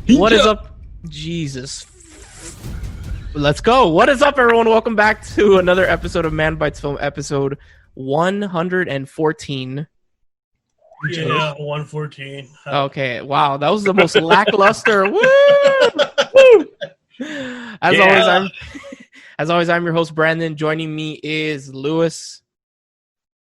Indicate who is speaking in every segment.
Speaker 1: What is up? Jesus. Let's go. What is up, everyone? Welcome back to another episode of Man Bites Film, episode 114.
Speaker 2: Yeah, 114.
Speaker 1: Okay, wow. That was the most lackluster. Woo! Woo! As always, I'm your host, Branden. Joining me is Lewis.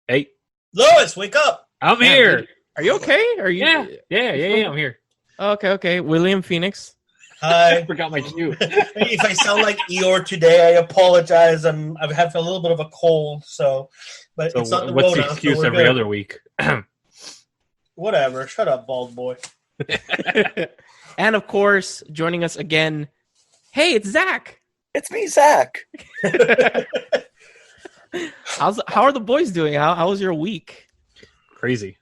Speaker 3: Hey.
Speaker 2: Lewis, wake up.
Speaker 3: I'm here.
Speaker 1: Are you okay? Are you?
Speaker 3: Yeah, I'm here.
Speaker 1: Okay. William Phoenix.
Speaker 2: Hi.
Speaker 3: I forgot my cue.
Speaker 2: If I sound like Eeyore today, I apologize. I've had a little bit of a cold, it's not the
Speaker 3: what's
Speaker 2: Rona,
Speaker 3: the excuse
Speaker 2: so
Speaker 3: every
Speaker 2: good.
Speaker 3: other week?
Speaker 2: Whatever. Shut up, bald boy.
Speaker 1: And of course, joining us again. Hey, it's Zach.
Speaker 4: It's me, Zach.
Speaker 1: How are the boys doing? How was your week?
Speaker 3: Crazy.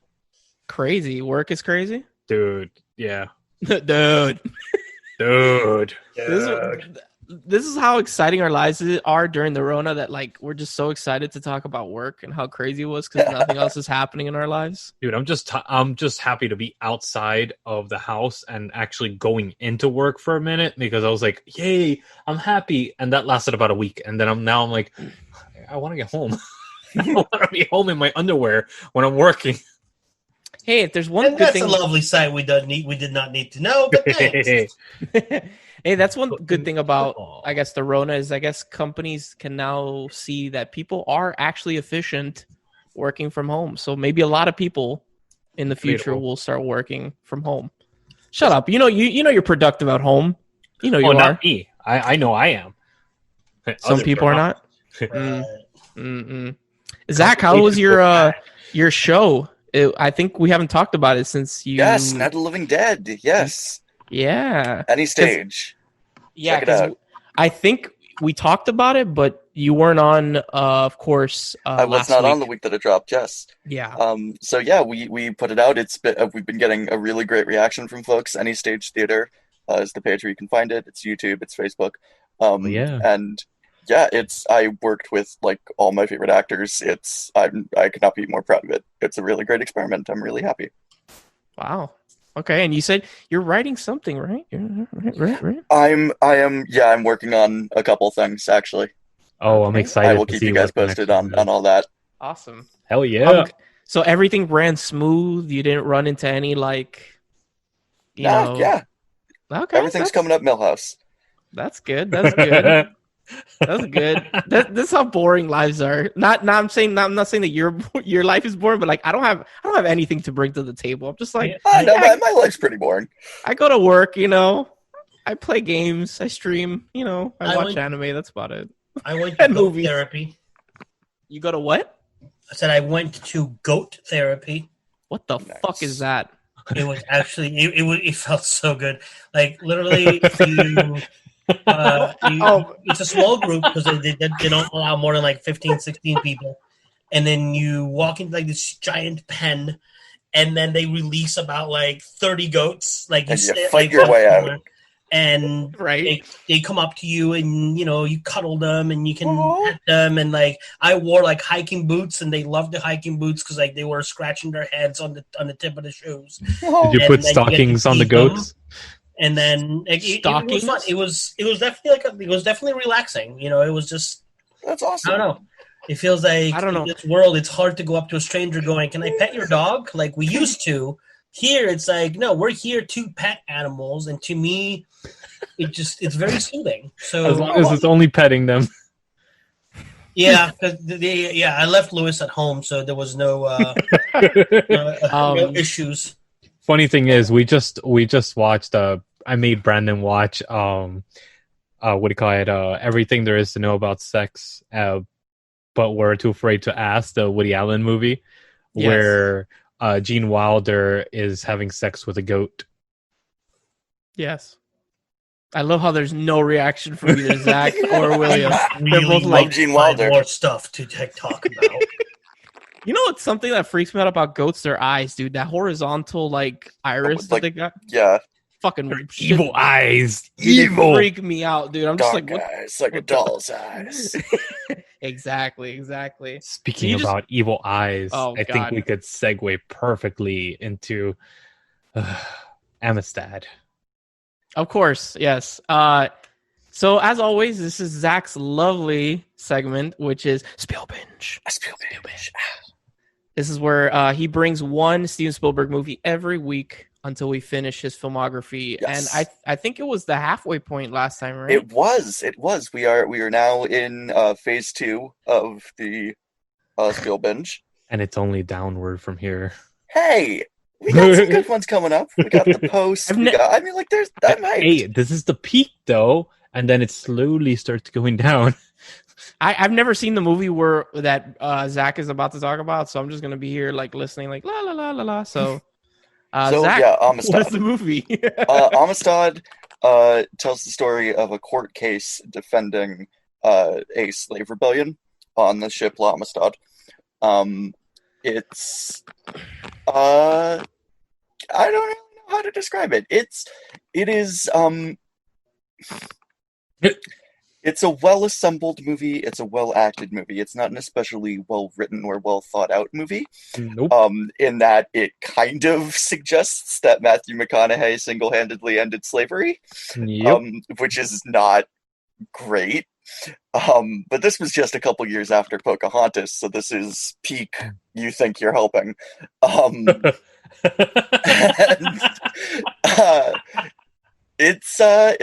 Speaker 1: Crazy. Work is crazy?
Speaker 3: Dude, yeah.
Speaker 1: Dude. This is how exciting our lives are during the Rona, that like we're just so excited to talk about work and how crazy it was because nothing else is happening in our lives.
Speaker 3: Dude, I'm just happy to be outside of the house and actually going into work for a minute because I was like, yay, I'm happy. And that lasted about a week. And then I'm like, I want to get home. I want to be home in my underwear when I'm working.
Speaker 1: Hey, if there's one
Speaker 2: And
Speaker 1: good
Speaker 2: that's
Speaker 1: thing,
Speaker 2: a lovely sight we did not need to know, but thanks.
Speaker 1: hey, that's one good thing about, I guess, the Rona is I guess companies can now see that people are actually efficient working from home. So maybe a lot of people in the future will start working from home. Shut up. You know you're productive at home. You know you are.
Speaker 3: Not me. I know I am.
Speaker 1: Some people are not.
Speaker 2: Right.
Speaker 1: Zach, how was your show? I think we haven't talked about it since you.
Speaker 4: Yes, Night of the Living Dead. Yes.
Speaker 1: Yeah.
Speaker 4: Any stage.
Speaker 1: Yeah,
Speaker 4: Check it out.
Speaker 1: I think we talked about it, but you weren't on, of course.
Speaker 4: I was not on the week that it dropped. Yes.
Speaker 1: Yeah.
Speaker 4: So yeah, we put it out. We've been getting a really great reaction from folks. Any Stage Theater is the page where you can find it. It's YouTube. It's Facebook.
Speaker 3: Yeah.
Speaker 4: And yeah, I worked with like all my favorite actors. I could not be more proud of it. It's a really great experiment. I'm really happy.
Speaker 1: Wow. Okay, and you said you're writing something, right? Right.
Speaker 4: I'm working on a couple things actually.
Speaker 3: Oh, I'm excited.
Speaker 4: I will keep you guys posted on all that.
Speaker 1: Awesome.
Speaker 3: Hell yeah.
Speaker 1: So everything ran smooth. You didn't run into any
Speaker 4: Yeah.
Speaker 1: Okay.
Speaker 4: Everything's coming up Millhouse.
Speaker 1: That's good. That's good. This is how boring lives are. I'm not saying that your life is boring, but like I don't have anything to bring to the table. I'm just like
Speaker 4: My life's pretty boring.
Speaker 1: I go to work, I play games, I stream, I watch anime. That's about it.
Speaker 2: I went to goat
Speaker 1: movies.
Speaker 2: therapy.
Speaker 1: You go to what?
Speaker 2: I said I went to goat therapy.
Speaker 1: What the fuck is that?
Speaker 2: It was actually it felt so good. Like literally, it's a small group because they don't allow more than like 15, 16 people, and then you walk into like this giant pen, and then they release about like 30 goats. Like
Speaker 4: And you fight your way out.
Speaker 2: and
Speaker 1: Right.
Speaker 2: they come up to you and you cuddle them and you can pet them, and like I wore like hiking boots and they loved the hiking boots because like they were scratching their heads on the tip of the shoes.
Speaker 3: Did you
Speaker 2: And
Speaker 3: put
Speaker 2: then
Speaker 3: stockings
Speaker 2: get to
Speaker 3: on the
Speaker 2: feed them.
Speaker 3: goats?
Speaker 2: And then like, it was fun. It was definitely it was definitely relaxing. It was just
Speaker 4: That's
Speaker 2: I
Speaker 4: awesome.
Speaker 2: don't know. It feels like
Speaker 1: I don't know.
Speaker 2: in this world it's hard to go up to a stranger going, "Can I pet your dog?" Like we used to. Here it's like, no, we're here to pet animals, and to me, it's very soothing. So
Speaker 3: As long as it's only petting them.
Speaker 2: yeah, because I left Lewis at home, so there was no no issues.
Speaker 3: Funny thing is, we just watched. I made Branden watch. What do you call it? Everything There Is to Know About Sex, but we're too afraid to ask. The Woody Allen movie,
Speaker 1: Yes.
Speaker 3: where Gene Wilder is having sex with a goat.
Speaker 1: Yes. I love how there's no reaction from either Zach or William. They're both
Speaker 2: Really
Speaker 1: like,
Speaker 4: Gene
Speaker 2: find
Speaker 4: Wilder.
Speaker 2: more stuff to talk about.
Speaker 1: what's something that freaks me out about goats? Their eyes, dude. That horizontal iris that they got.
Speaker 4: Yeah.
Speaker 1: Fucking
Speaker 3: Evil eyes,
Speaker 1: Dude, they
Speaker 3: evil.
Speaker 1: freak me out, dude. I'm just
Speaker 4: Dark
Speaker 1: like,
Speaker 4: eyes, like a doll's eyes.
Speaker 1: Exactly.
Speaker 3: Speaking
Speaker 1: You just-
Speaker 3: about evil eyes,
Speaker 1: Oh,
Speaker 3: I think
Speaker 1: God.
Speaker 3: we could segue perfectly into Amistad.
Speaker 1: Of course, yes. So as always, this is Zach's lovely segment, which is Spiel Binge. This is where he brings one Steven Spielberg movie every week until we finish his filmography. Yes. And I think it was the halfway point last time, right?
Speaker 4: It was. We are now in phase 2 of the Spiel Binge.
Speaker 3: And it's only downward from here.
Speaker 4: Hey, we got some good ones coming up. We got the post. There's that might.
Speaker 3: Hey, this is the peak though, and then it slowly starts going down.
Speaker 1: I've never seen the movie that Zach is about to talk about, so I'm just gonna be here like listening, like la la la la la. So, Zach,
Speaker 4: Amistad.
Speaker 1: What is the movie?
Speaker 4: Amistad tells the story of a court case defending a slave rebellion on the ship La Amistad. It's I don't really know how to describe it. It's a well-assembled movie. It's a well-acted movie. It's not an especially well-written or well-thought-out movie.
Speaker 3: Nope.
Speaker 4: In that it kind of suggests that Matthew McConaughey single-handedly ended slavery,
Speaker 3: yep.
Speaker 4: Which is not great. But this was just a couple years after Pocahontas, so this is peak you think you're helping. It's a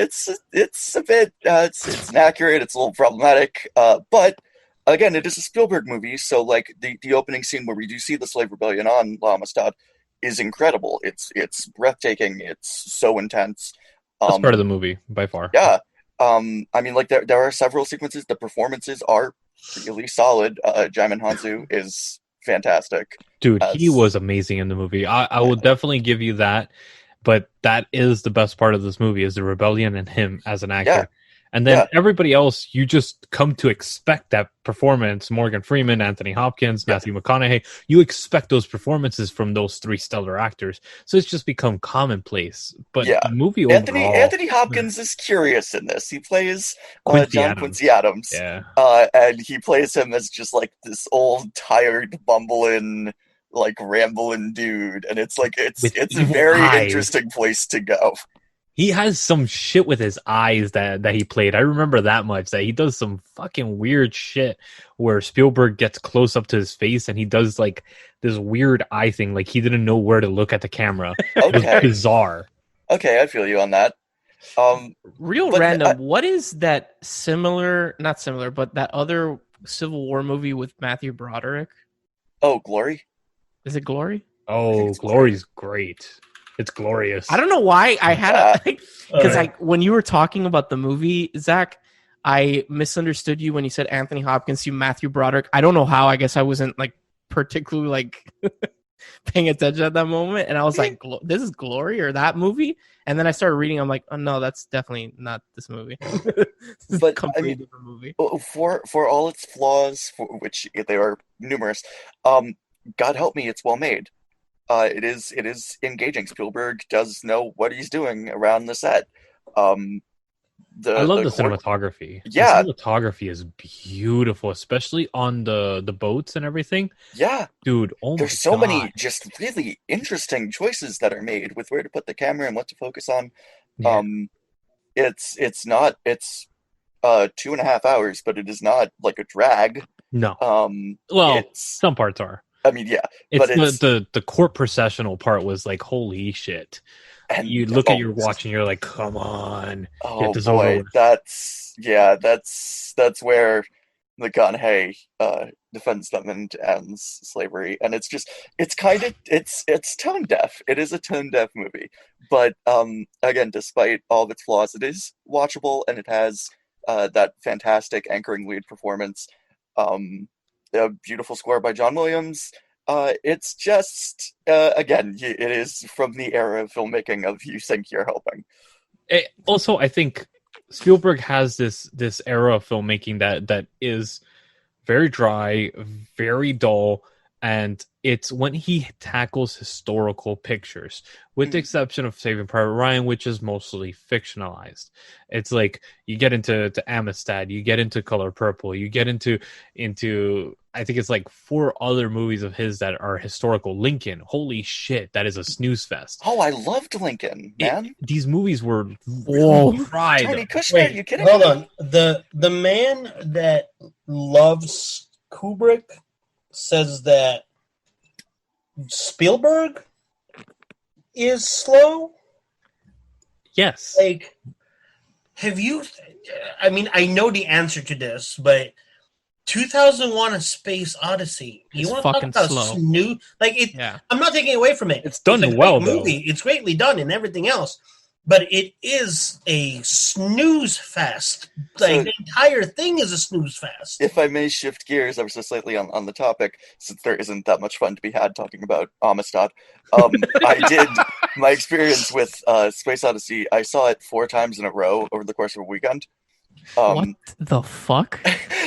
Speaker 4: bit it's inaccurate, it's a little problematic, but again, it is a Spielberg movie, so like the opening scene where we do see the slave rebellion on La Amistad is incredible. It's breathtaking, it's so intense.
Speaker 3: That's part of the movie by far.
Speaker 4: Yeah. There are several sequences. The performances are really solid. Jaimin Hansu is fantastic.
Speaker 3: Dude, he was amazing in the movie. I will definitely give you that. But that is the best part of this movie, is the rebellion and him as an actor. Yeah. And then everybody else, you just come to expect that performance. Morgan Freeman, Anthony Hopkins, Matthew McConaughey. You expect those performances from those three stellar actors. So it's just become commonplace. But the movie overall...
Speaker 4: Anthony Hopkins is curious in this. He plays John Quincy Adams.
Speaker 3: Yeah.
Speaker 4: And he plays him as just like this old, tired, bumbling... like rambling dude, and it's a very interesting place to go.
Speaker 3: He has some shit with his eyes that he played. I remember that much, that he does some fucking weird shit where Spielberg gets close up to his face and he does like this weird eye thing, like he didn't know where to look at the camera. Okay. It was bizarre.
Speaker 4: Okay, I feel you on that.
Speaker 1: What is that not similar, but that other Civil War movie with Matthew Broderick?
Speaker 4: Oh, Glory?
Speaker 1: Is it Glory?
Speaker 3: Oh, Glory's great. It's glorious.
Speaker 1: I don't know why I had because when you were talking about the movie, Zach, I misunderstood you when you said Anthony Hopkins, you Matthew Broderick. I don't know how. I guess I wasn't like particularly like paying attention at that moment, and I was like, "This is Glory or that movie?" And then I started reading. I'm like, "Oh no, that's definitely not this movie." This
Speaker 4: but I mean, different movie. For all its flaws, for which they are numerous, God help me, it's well made. It is engaging. Spielberg does know what he's doing around the set.
Speaker 3: I love the cinematography.
Speaker 4: Yeah,
Speaker 3: the cinematography is beautiful, especially on the boats and everything.
Speaker 4: Yeah,
Speaker 3: dude.
Speaker 4: There's so many just really interesting choices that are made with where to put the camera and what to focus on. Yeah. It's 2.5 hours, but it is not like a drag.
Speaker 3: No. Some parts are.
Speaker 4: I mean, yeah,
Speaker 3: it's the court processional part was like, holy shit! And you look at your watch and you're like, come on,
Speaker 4: get this over with. That's where McConaughey defends them and ends slavery, and it's tone deaf. It is a tone deaf movie, but again, despite all of its flaws, it is watchable, and it has that fantastic anchoring lead performance. A beautiful score by John Williams. It's just, again, it is from the era of filmmaking of you think you're helping.
Speaker 3: Also, I think Spielberg has this era of filmmaking that is very dry, very dull, And it's when he tackles historical pictures, with the exception of Saving Private Ryan, which is mostly fictionalized. It's like you get into Amistad, you get into Color Purple, you get into I think it's like 4 other movies of his that are historical. Lincoln, holy shit, that is a snooze fest.
Speaker 4: Oh, I loved Lincoln, man.
Speaker 3: These movies were really fried.
Speaker 4: Tony Kushner,
Speaker 2: Wait,
Speaker 4: you kidding
Speaker 2: hold
Speaker 4: me?
Speaker 2: on. The man that loves Kubrick says that Spielberg is slow.
Speaker 3: Yes.
Speaker 2: Like, have you? I mean, I know the answer to this, but 2001: A Space Odyssey. You
Speaker 1: It's
Speaker 2: want to talk
Speaker 1: fucking
Speaker 2: about
Speaker 1: slow.
Speaker 2: Like it?
Speaker 1: Yeah.
Speaker 2: I'm not taking away from it.
Speaker 3: It's done
Speaker 2: a great
Speaker 3: well,
Speaker 2: movie. It's greatly done and everything else. But it is a snooze fest. Like,
Speaker 4: So-
Speaker 2: the entire thing is a snooze fest.
Speaker 4: If I may shift gears ever so slightly on the topic, since there isn't that much fun to be had talking about Amistad, I did my experience with Space Odyssey. I saw it 4 times in a row over the course of a weekend.
Speaker 1: What the fuck?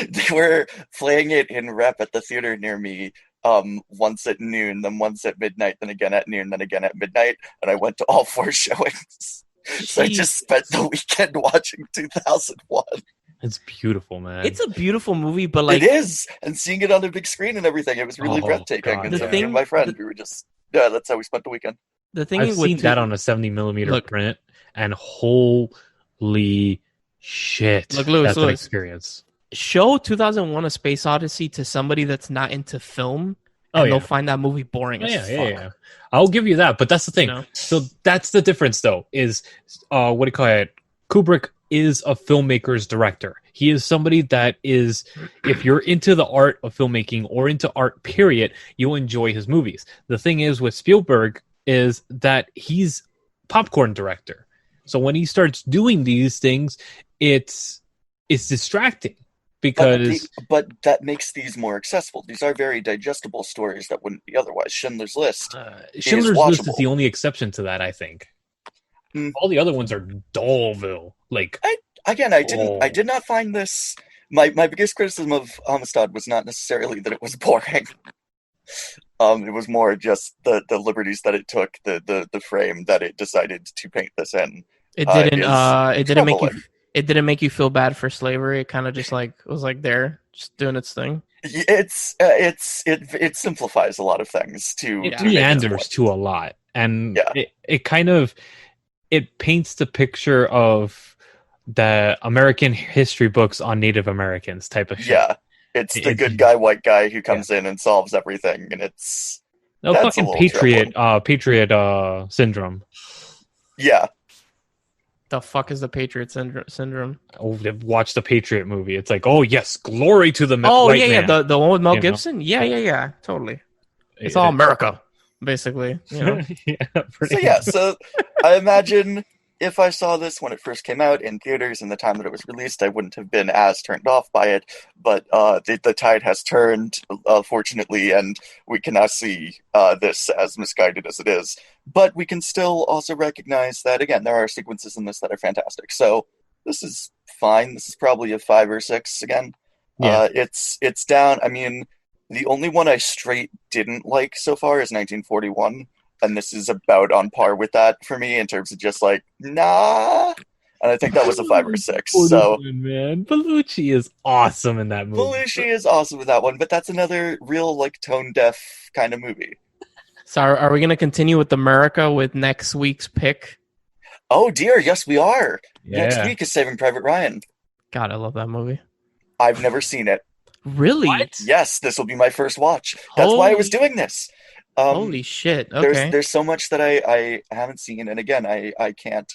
Speaker 4: They were playing it in rep at the theater near me. Once at noon, then once at midnight, then again at noon, then again at midnight, and I went to all 4 showings. So I just spent the weekend watching 2001.
Speaker 3: It's beautiful, man.
Speaker 1: It's a beautiful movie, but like
Speaker 4: It is, and seeing it on a big screen and everything, it was really
Speaker 3: Oh,
Speaker 4: breathtaking.
Speaker 3: God,
Speaker 4: And
Speaker 1: The
Speaker 4: so
Speaker 3: yeah.
Speaker 4: me and my friend,
Speaker 1: thing-
Speaker 4: we were just that's how we spent the weekend.
Speaker 1: the thing
Speaker 3: I've
Speaker 1: with
Speaker 3: seen that on a 70mm
Speaker 1: Look.
Speaker 3: print, and holy shit,
Speaker 1: Look, Louis,
Speaker 3: that's an
Speaker 1: Louis.
Speaker 3: experience.
Speaker 1: show 2001: A Space Odyssey to somebody that's not into film,
Speaker 3: Oh,
Speaker 1: and
Speaker 3: yeah.
Speaker 1: they'll find that movie boring as fuck.
Speaker 3: Yeah. I'll give you that, but that's the thing.
Speaker 1: You know?
Speaker 3: So that's the difference, though. Is what do you call it? Kubrick is a filmmaker's director. He is somebody that is, if you're into the art of filmmaking or into art, period, you'll enjoy his movies. The thing is with Spielberg is that he's popcorn director. So when he starts doing these things, it's distracting because
Speaker 4: But that makes these more accessible. These are very digestible stories that wouldn't be otherwise. Schindler's List.
Speaker 3: Schindler's List is
Speaker 4: watchable.
Speaker 3: the only exception to that, I think.
Speaker 4: Hmm.
Speaker 3: All the other ones are Dullville. Like,
Speaker 4: Again, I did not find this. My biggest criticism of Amistad was not necessarily that it was boring. It was more just the liberties that it took, the frame that it decided to paint this in.
Speaker 1: It didn't.
Speaker 4: Is
Speaker 1: It didn't make you.
Speaker 4: troubling.
Speaker 1: It didn't make you feel bad for slavery. It kind of just like was like there, just doing its thing.
Speaker 4: It simplifies a lot of things to
Speaker 3: it
Speaker 4: to make its
Speaker 3: meanders
Speaker 4: point.
Speaker 3: to a lot. And
Speaker 4: Yeah.
Speaker 3: it kind of, it paints the picture of the American history books on Native Americans type of shit.
Speaker 4: Yeah, it's the
Speaker 3: It's-
Speaker 4: good guy, white guy who comes in and solves everything, and it's
Speaker 3: No
Speaker 4: That's a
Speaker 3: fucking
Speaker 4: little
Speaker 3: patriot syndrome.
Speaker 4: yeah.
Speaker 1: The fuck is the Patriot syndrome?
Speaker 3: Oh, watch the Patriot movie. It's like, oh yes, glory to the
Speaker 1: Oh
Speaker 3: white
Speaker 1: yeah,
Speaker 3: man.
Speaker 1: the one with Mel
Speaker 3: You know?
Speaker 1: Gibson. Yeah, totally. It's all America, basically. You know?
Speaker 4: So I imagine if I saw this when it first came out in theaters and the time that it was released, I wouldn't have been as turned off by it. But the tide has turned, fortunately, and we can now see this as misguided as it is. But we can still also recognize that, again, there are sequences in this that are fantastic. So this is fine. This is probably a 5 or 6 again.
Speaker 3: Yeah.
Speaker 4: It's down. I mean, the only one I straight didn't like so far is 1941. And this is about on par with that for me in terms of just like, nah. And I think that was a 5 or 6. So
Speaker 3: man, Bellucci is awesome in that movie.
Speaker 4: Belushi is awesome with that one, but that's another real like tone deaf kind of movie.
Speaker 1: So are we gonna continue with America with next week's pick?
Speaker 4: Oh dear, yes we are.
Speaker 3: Yeah.
Speaker 4: Next week is Saving Private Ryan.
Speaker 1: God, I love that movie.
Speaker 4: I've never seen it.
Speaker 1: Really?
Speaker 4: Yes, this will be my first watch. That's why I was doing this.
Speaker 1: Holy shit! Okay.
Speaker 4: There's so much that I haven't seen, and again, I can't.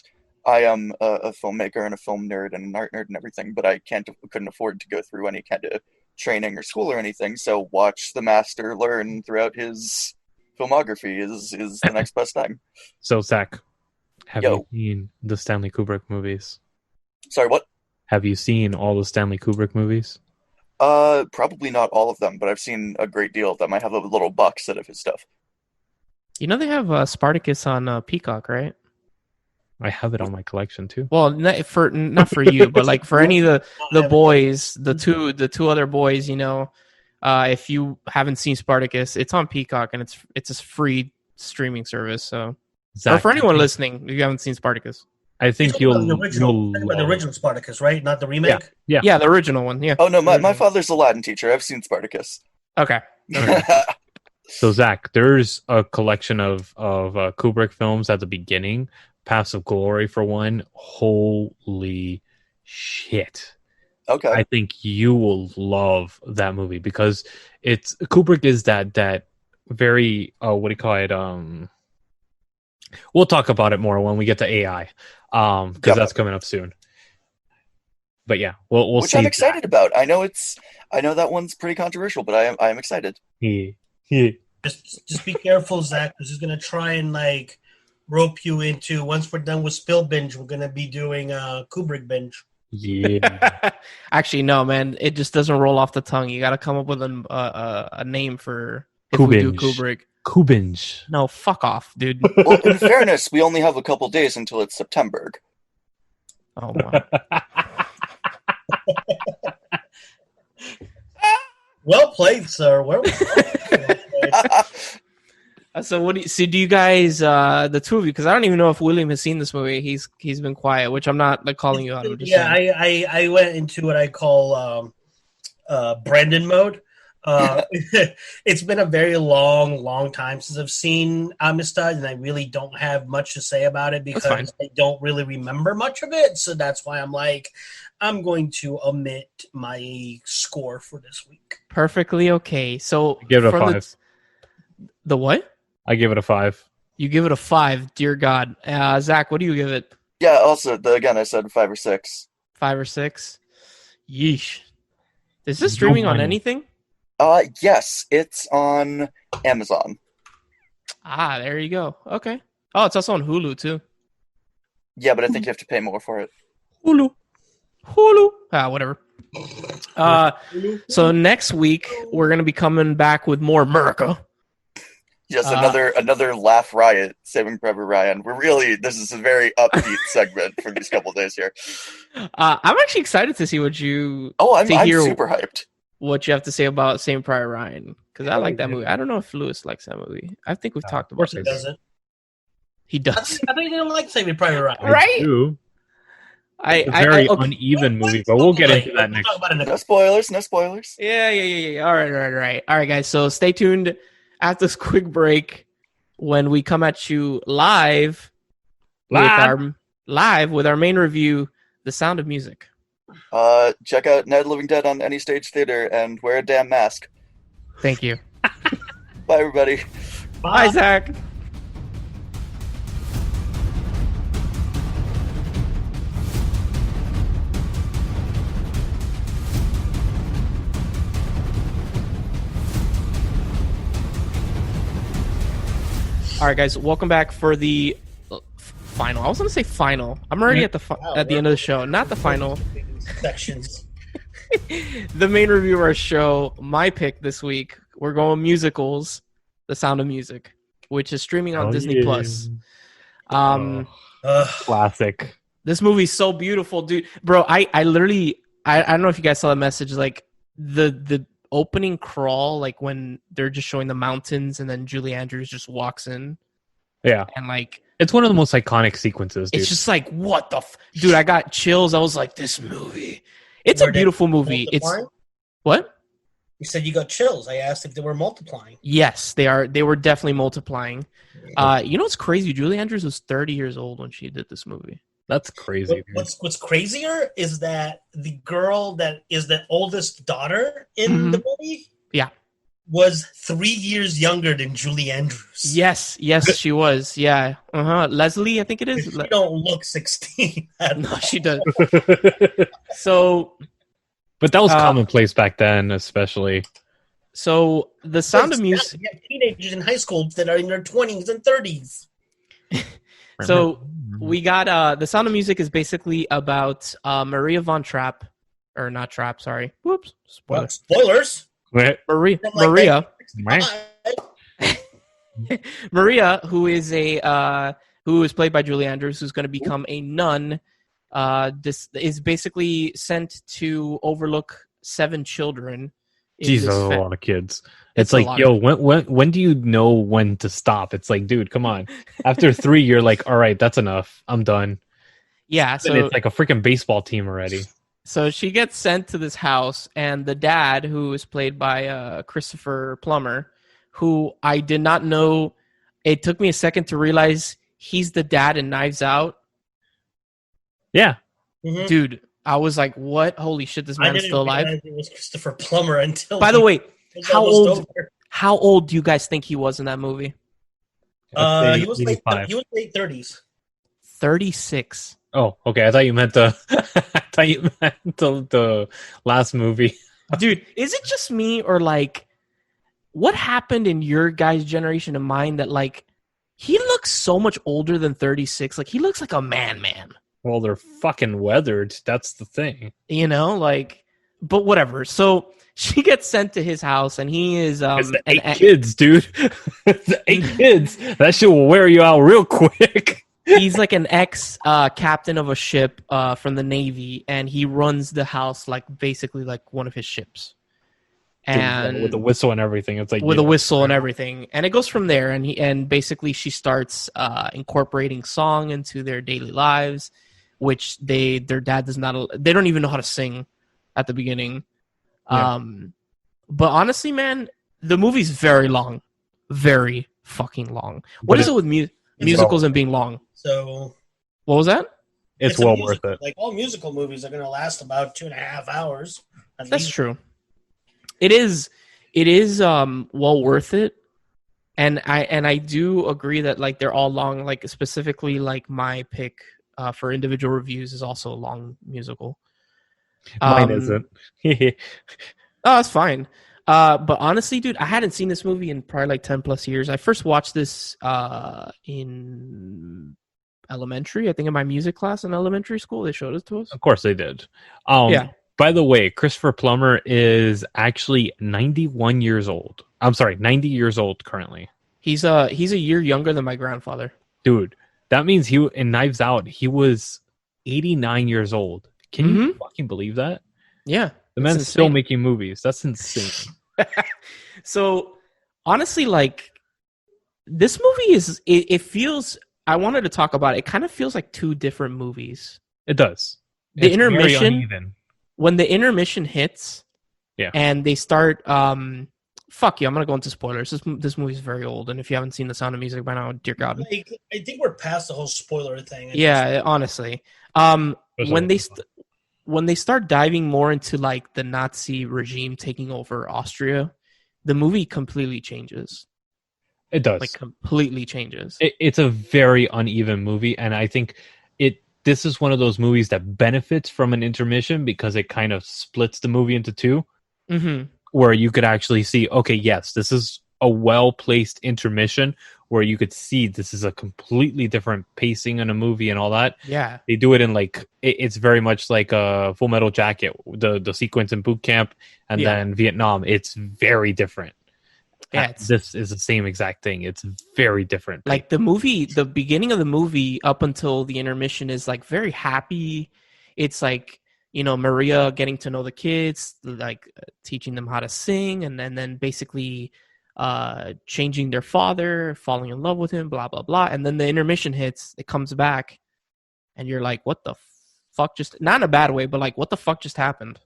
Speaker 4: I am a filmmaker and a film nerd and an art nerd and everything, but I couldn't afford to go through any kind of training or school or anything. So watch the master learn throughout his filmography is the next best thing.
Speaker 3: So Zach, have
Speaker 4: Yo.
Speaker 3: you seen the Stanley Kubrick movies?
Speaker 4: Sorry, what?
Speaker 3: Have you seen all the Stanley Kubrick movies?
Speaker 4: Probably not all of them, but I've seen a great deal of them. I have a little box set of his stuff.
Speaker 1: You know they have Spartacus on Peacock, right?
Speaker 3: I have it on my collection too.
Speaker 1: Well, not for you, but like for any of the boys, the two other boys, you know, If you haven't seen Spartacus, it's on Peacock and it's a free streaming service. So, or for anyone listening, if you haven't seen Spartacus,
Speaker 3: I think you'll
Speaker 2: the original Spartacus, right? Not the remake.
Speaker 1: Yeah, the original one. Yeah.
Speaker 4: Oh no, my father's a Latin teacher. I've seen Spartacus.
Speaker 1: Okay.
Speaker 3: So Zach, there's a collection of Kubrick films at the beginning. Paths of Glory for one. Holy shit!
Speaker 4: Okay.
Speaker 3: I think you will love that movie because Kubrick is that very what do you call it? We'll talk about it more when we get to AI, because that's coming up soon. But yeah, we'll
Speaker 4: Which
Speaker 3: see.
Speaker 4: I'm excited about. I know that one's pretty controversial, but I am excited.
Speaker 2: Just be careful, Zach, because he's gonna try and like rope you into. Once we're done with Spill Binge, we're gonna be doing Kubrick Binge.
Speaker 3: Yeah.
Speaker 1: Actually, no, man. It just doesn't roll off the tongue. You got to come up with a name for if we do Kubrick.
Speaker 3: Kubinge.
Speaker 1: No, fuck off, dude.
Speaker 4: Well, in fairness, we only have a couple days until it's September.
Speaker 1: Oh my.
Speaker 2: Well played, sir.
Speaker 1: So do you guys, the two of you, because I don't even know if William has seen this movie. He's been quiet, which I'm not like calling you out. I'm just saying.
Speaker 2: I went into what I call Branden mode. It's been a very long time since I've seen Amistad, and I really don't have much to say about it because I don't really remember much of it. So that's why I'm going to omit my score for this week.
Speaker 1: Perfectly okay. So
Speaker 3: give it a 5.
Speaker 1: The what?
Speaker 3: I give it a 5.
Speaker 1: You give it a 5. Dear God, Zach, what do you give it?
Speaker 4: Yeah. Also, again, I said 5 or 6.
Speaker 1: 5 or 6. Yeesh. Is this streaming on anything?
Speaker 4: Yes, it's on Amazon.
Speaker 1: Ah, there you go. Okay. Oh, it's also on Hulu too.
Speaker 4: Yeah, but I think you have to pay more for it.
Speaker 1: Hulu. Whatever. So next week we're gonna be coming back with more America.
Speaker 4: Yes, another laugh riot, Saving Private Ryan. This is a very upbeat segment for these couple days here.
Speaker 1: I'm actually excited to see what you.
Speaker 4: I'm super hyped.
Speaker 1: What you have to say about Saving Private Ryan, because I like that movie. I don't know if Lewis likes that movie. I think we've talked about it.
Speaker 2: He doesn't.
Speaker 1: He does.
Speaker 2: I think he didn't like Saving Private Ryan.
Speaker 1: Right?
Speaker 3: It's a very uneven movie, but we'll get into that next.
Speaker 4: No spoilers.
Speaker 1: Yeah. All right, guys. So stay tuned after this quick break when we come at you live with our main review, The Sound of Music.
Speaker 4: Check out Night of the Living Dead on any stage theater and wear a damn mask.
Speaker 1: Thank you.
Speaker 4: Bye, everybody.
Speaker 1: Bye, Zach. All right, guys, welcome back for the final. I was going to say final. I'm already at the end of the show, not the final.
Speaker 2: Sections.
Speaker 1: The main review of our show, my pick this week, we're going musicals, The Sound of Music, which is streaming on Disney Plus.
Speaker 3: Classic.
Speaker 1: This movie's so beautiful, dude. Bro, I literally I don't know if you guys saw the message, like the opening crawl, like when they're just showing the mountains and then Julie Andrews just walks in.
Speaker 3: Yeah.
Speaker 1: And like
Speaker 3: it's one of the most iconic sequences, dude.
Speaker 1: It's just like, what the dude, I got chills. I was like, this movie. It's a beautiful movie. It's what?
Speaker 2: You said you got chills. I asked if they were multiplying.
Speaker 1: Yes, they are. They were definitely multiplying. You know what's crazy? Julie Andrews was 30 years old when she did this movie.
Speaker 3: That's crazy.
Speaker 2: What's crazier is that the girl that is the oldest daughter in the movie, was 3 years younger than Julie Andrews.
Speaker 1: Yes, she was. Yeah, Leslie, I think it is.
Speaker 2: She don't look 16.
Speaker 1: No, she does. So,
Speaker 3: but that was commonplace back then, especially.
Speaker 1: So the Sound of Music.
Speaker 2: You have teenagers in high school that are in their 20s and 30s.
Speaker 1: So we got the Sound of Music is basically about Maria von Trapp, or not Trapp. Sorry. Whoops.
Speaker 2: Spoilers.
Speaker 1: Maria, who is played by Julie Andrews, who's going to become a nun. This is basically sent to overlook 7 children
Speaker 3: Jesus, a lot of kids.
Speaker 1: It's
Speaker 3: It's like, yo, when do you know when to stop? It's like, dude, come on. After 3, you're like, all right, that's enough. I'm done.
Speaker 1: Yeah,
Speaker 3: So it's like a freaking baseball team already.
Speaker 1: So she gets sent to this house, and the dad, who is played by Christopher Plummer, who I did not know. It took me a second to realize he's the dad in Knives Out.
Speaker 3: Yeah.
Speaker 2: Mm-hmm.
Speaker 1: Dude, I was like, what? Holy shit, this man's still alive.
Speaker 2: It was Christopher Plummer until.
Speaker 1: By the way, how old?
Speaker 2: Over.
Speaker 1: How old do you guys think he was in that movie?
Speaker 2: He was late 30s.
Speaker 1: 36.
Speaker 3: Oh, okay. I thought you meant the. I thought you meant the last movie.
Speaker 1: Dude, is it just me or like, what happened in your guys' generation of mine that like, he looks so much older than 36? Like, he looks like a man.
Speaker 3: Well, they're fucking weathered. That's the thing.
Speaker 1: You know, like, but whatever. So she gets sent to his house, and he is
Speaker 3: it's the 8 kids, dude. The 8 kids. That shit will wear you out real quick.
Speaker 1: He's like an ex-captain of a ship from the Navy, and he runs the house like basically like one of his ships. And
Speaker 3: with the whistle and everything, it's like
Speaker 1: with a whistle and everything, and it goes from there. And basically she starts incorporating song into their daily lives, which their dad does not. They don't even know how to sing at the beginning.
Speaker 3: Yeah.
Speaker 1: But honestly, man, the movie's very long, very fucking long. What is it with musicals and being long?
Speaker 2: So
Speaker 1: what was that?
Speaker 3: It's well worth it.
Speaker 2: Like all musical movies are going to last about 2.5 hours.
Speaker 1: That's true. It is well worth it, and I do agree that like they're all long. Like specifically, like my pick for individual reviews is also a long musical.
Speaker 3: Mine isn't.
Speaker 1: Oh, that's fine. But honestly, dude, I hadn't seen this movie in probably like 10 plus years. I first watched this in elementary. I think in my music class in elementary school, they showed it to us.
Speaker 3: Of course they did.
Speaker 1: Yeah.
Speaker 3: By the way, Christopher Plummer is actually 91 years old. I'm sorry, 90 years old currently.
Speaker 1: He's a year younger than my grandfather.
Speaker 3: Dude, that means he in Knives Out, he was 89 years old. Can you fucking believe that?
Speaker 1: Yeah.
Speaker 3: The man's still making movies. That's insane.
Speaker 1: So, honestly, like, this movie it feels, I wanted to talk about it. It kind of feels like two different movies.
Speaker 3: It does.
Speaker 1: The intermission, when the intermission hits, and they start, fuck you, I'm going to go into spoilers. This movie's very old, and if you haven't seen The Sound of Music by now, dear God.
Speaker 2: Like, I think we're past the whole spoiler thing.
Speaker 1: Honestly. When they start diving more into like the Nazi regime taking over Austria, the movie completely changes.
Speaker 3: It does.
Speaker 1: Like completely changes.
Speaker 3: It's a very uneven movie, and I think this is one of those movies that benefits from an intermission because it kind of splits the movie into two, where you could actually see, okay, yes, this is a well-placed intermission where you could see this is a completely different pacing in a movie and all that. Yeah. They do it in like, it's very much like a Full Metal Jacket, the sequence in boot camp and then Vietnam. It's very different. Yeah, this is the same exact thing. It's very different.
Speaker 1: Like the movie, the beginning of the movie up until the intermission is like very happy. It's like, you know, Maria getting to know the kids, like teaching them how to sing, and then basically changing their father, falling in love with him, blah, blah, blah. And then the intermission hits, it comes back, and you're like, what the fuck just, not in a bad way, but like, what the fuck just happened?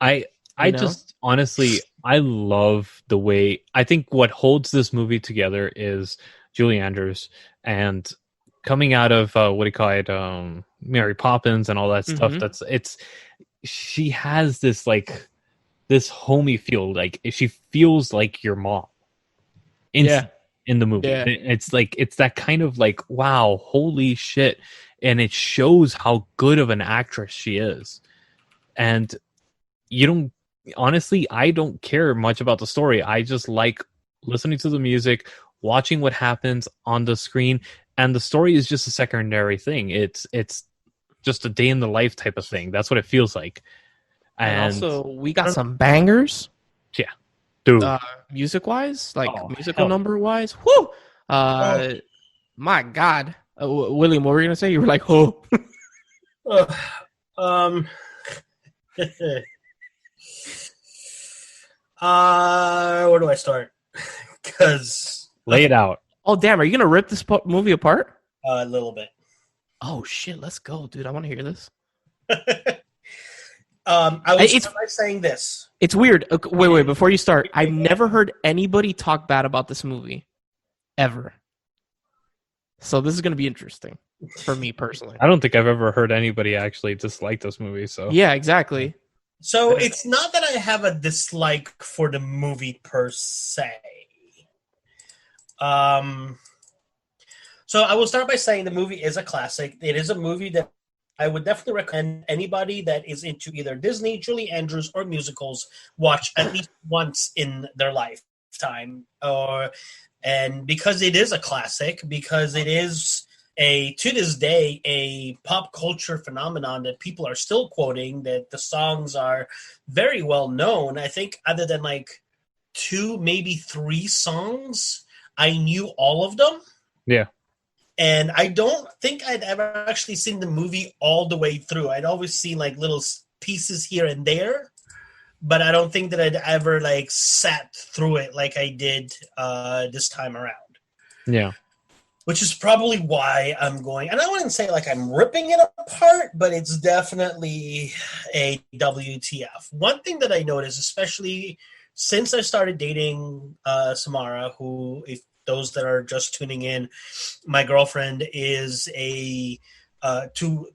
Speaker 3: I just honestly, I love the way, I think what holds this movie together is Julie Andrews, and coming out of what do you call it, Mary Poppins and all that stuff. She has this like this homey feel, like she feels like your mom in the movie. It's like, it's that kind of like, wow, holy shit, and it shows how good of an actress she is. And honestly, I don't care much about the story. I just like listening to the music, watching what happens on the screen, and the story is just a secondary thing. It's just a day in the life type of thing. That's what it feels like. And
Speaker 1: also, we got some bangers.
Speaker 3: Yeah, dude.
Speaker 1: Music wise, like musical number wise, whoo! My God, William, what were you gonna say? You were like, oh.
Speaker 2: Where do I start? Because
Speaker 3: Lay it out.
Speaker 1: Oh, damn. Are you going to rip this movie apart?
Speaker 2: a little bit.
Speaker 1: Oh, shit. Let's go, dude. I want to hear this.
Speaker 2: I will start by saying this.
Speaker 1: It's weird. Okay, wait. Before you start, I've never heard anybody talk bad about this movie. Ever. So this is going to be interesting for me personally.
Speaker 3: I don't think I've ever heard anybody actually dislike this movie. So
Speaker 1: yeah, exactly.
Speaker 2: So it's not that I have a dislike for the movie per se. So I will start by saying the movie is a classic. It is a movie that I would definitely recommend anybody that is into either Disney, Julie Andrews, or musicals watch at least once in their lifetime. And because it is a classic, because it is to this day, a pop culture phenomenon that people are still quoting, that the songs are very well known. I think other than like 2, maybe 3 songs, I knew all of them.
Speaker 3: Yeah.
Speaker 2: And I don't think I'd ever actually seen the movie all the way through. I'd always seen like little pieces here and there, but I don't think that I'd ever like sat through it like I did this time around.
Speaker 3: Yeah.
Speaker 2: Which is probably why I'm going, and I wouldn't say like I'm ripping it apart, but it's definitely a WTF. One thing that I noticed, especially since I started dating Samara, who, if those that are just tuning in, my girlfriend is to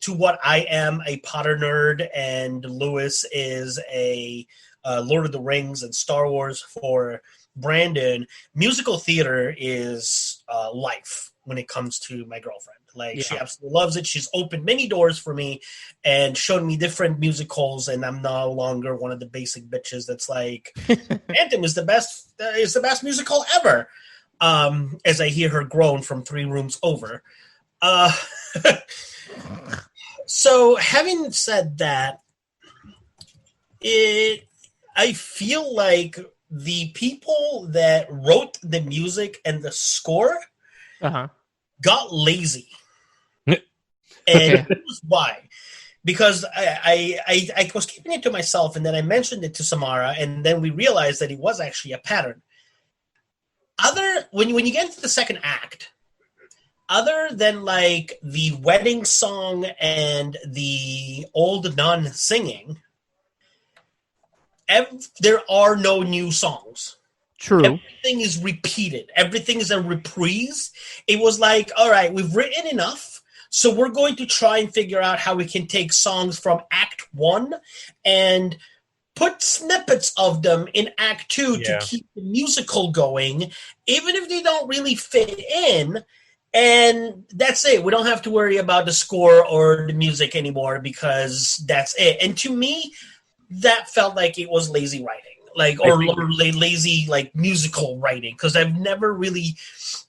Speaker 2: what I am, a Potter nerd, and Lewis is a Lord of the Rings and Star Wars for Brandon. Musical theater is life when it comes to my girlfriend. Like, she absolutely loves it. She's opened many doors for me and showed me different musicals, and I'm no longer one of the basic bitches that's like, Phantom is the best musical ever. As I hear her groan from 3 rooms over. So having said that, I feel like the people that wrote the music and the score got lazy. And here's why. Because I was keeping it to myself, and then I mentioned it to Samara, and then we realized that it was actually a pattern. When you get into the second act, other than like the wedding song and the old nun singing, there are no new songs.
Speaker 1: True.
Speaker 2: Everything is repeated. Everything is a reprise. It was like, all right, we've written enough, so we're going to try and figure out how we can take songs from Act 1 and put snippets of them in Act 2 to keep the musical going, even if they don't really fit in. And that's it. We don't have to worry about the score or the music anymore because that's it. And to me, that felt like it was lazy writing, or lazy like musical writing, because I've never really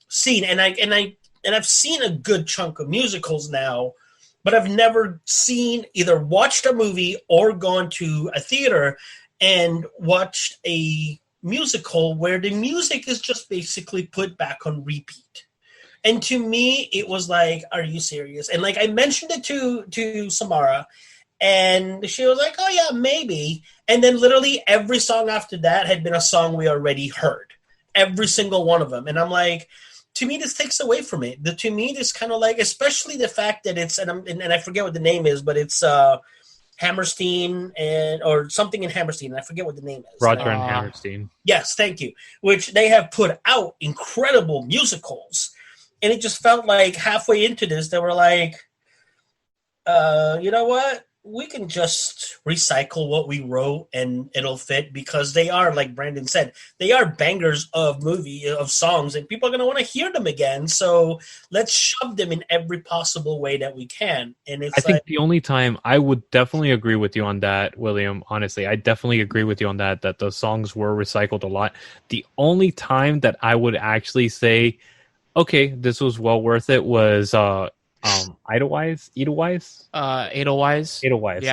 Speaker 2: seen, and I've seen a good chunk of musicals now, but I've never either watched a movie or gone to a theater and watched a musical where the music is just basically put back on repeat. And to me, it was like, are you serious? And like I mentioned it to Samara, and she was like, oh yeah, maybe. And then literally every song after that had been a song we already heard. Every single one of them. And I'm like, to me, this takes away from it. To me, this kind of like, especially the fact that it's, and I forget what the name is, but it's Hammerstein or something in Hammerstein, and I forget what the name is.
Speaker 3: Rodgers and Hammerstein.
Speaker 2: Yes, thank you. Which they have put out incredible musicals, and it just felt like halfway into this, they were like, you know what? We can just recycle what we wrote and it'll fit, because they are, like Brandon said, they are bangers of songs, and people are going to want to hear them again. So let's shove them in every possible way that we can. And I think
Speaker 3: the only time I would definitely agree with you on that, William, honestly, I definitely agree with you on that the songs were recycled a lot. The only time that I would actually say, okay, this was well worth it was Edelweiss.
Speaker 1: Yeah,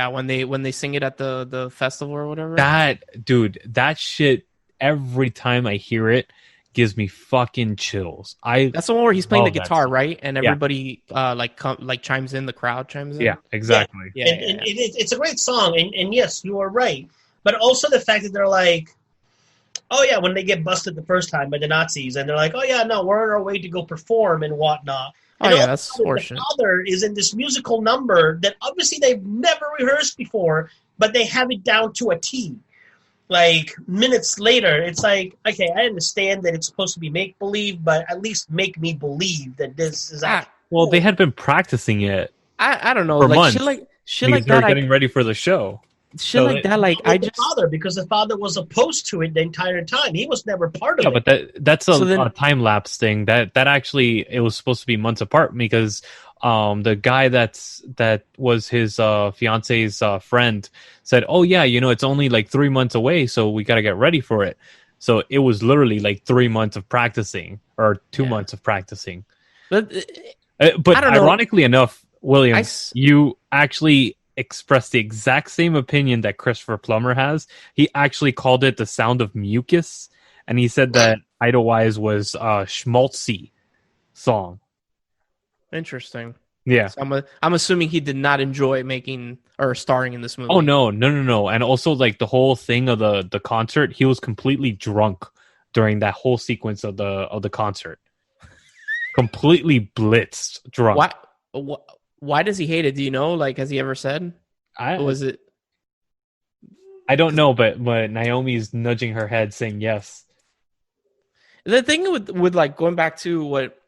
Speaker 1: when they sing it at the festival or whatever.
Speaker 3: That shit, every time I hear it, gives me fucking chills. That's
Speaker 1: the one where he's playing the guitar, right? And everybody chimes in. The crowd chimes in.
Speaker 3: Yeah, exactly.
Speaker 2: Yeah. It's a great song, and yes, you are right. But also the fact that they're like, Oh yeah, when they get busted the first time by the Nazis, and they're like, "Oh yeah, no, we're on our way to go perform and whatnot."
Speaker 1: Oh
Speaker 2: And
Speaker 1: yeah, that's
Speaker 2: the
Speaker 1: horseshit.
Speaker 2: father is in this musical number that obviously they've never rehearsed before, but they have it down to a T. Like minutes later, it's like, okay, I understand that it's supposed to be make believe, but at least make me believe that this is actually
Speaker 3: Well, they had been practicing it
Speaker 1: I don't know,
Speaker 3: for
Speaker 1: like
Speaker 3: months.
Speaker 1: shit
Speaker 3: because
Speaker 1: like
Speaker 3: they were
Speaker 1: that.
Speaker 3: getting ready for the show.
Speaker 1: Shit like that. Like I just
Speaker 2: father, because the father was opposed to it the entire time. He was never part of it.
Speaker 3: But that's a,
Speaker 1: So then-
Speaker 3: a time lapse thing. That actually it was supposed to be months apart because the guy that was his fiance's friend said, "Oh yeah, it's only like 3 months away, so we got to get ready for it." So it was literally like 3 months of practicing or 2 months of practicing.
Speaker 1: But
Speaker 3: But
Speaker 1: I don't know.
Speaker 3: ironically enough, William,
Speaker 1: I s-
Speaker 3: you actually expressed the exact same opinion that Christopher Plummer has. He actually called it the sound of mucus, and he said that Idlewise was a schmaltzy song.
Speaker 1: Interesting.
Speaker 3: Yeah.
Speaker 1: So I'm assuming he did not enjoy making or starring in this movie.
Speaker 3: Oh no. And also like the whole thing of the concert, he was completely drunk during that whole sequence of the concert. Completely blitzed drunk.
Speaker 1: Why does he hate it? Do you know? Like, has he ever said? Was it?
Speaker 3: I don't know, but Naomi's nudging her head saying yes.
Speaker 1: The thing with like going back to what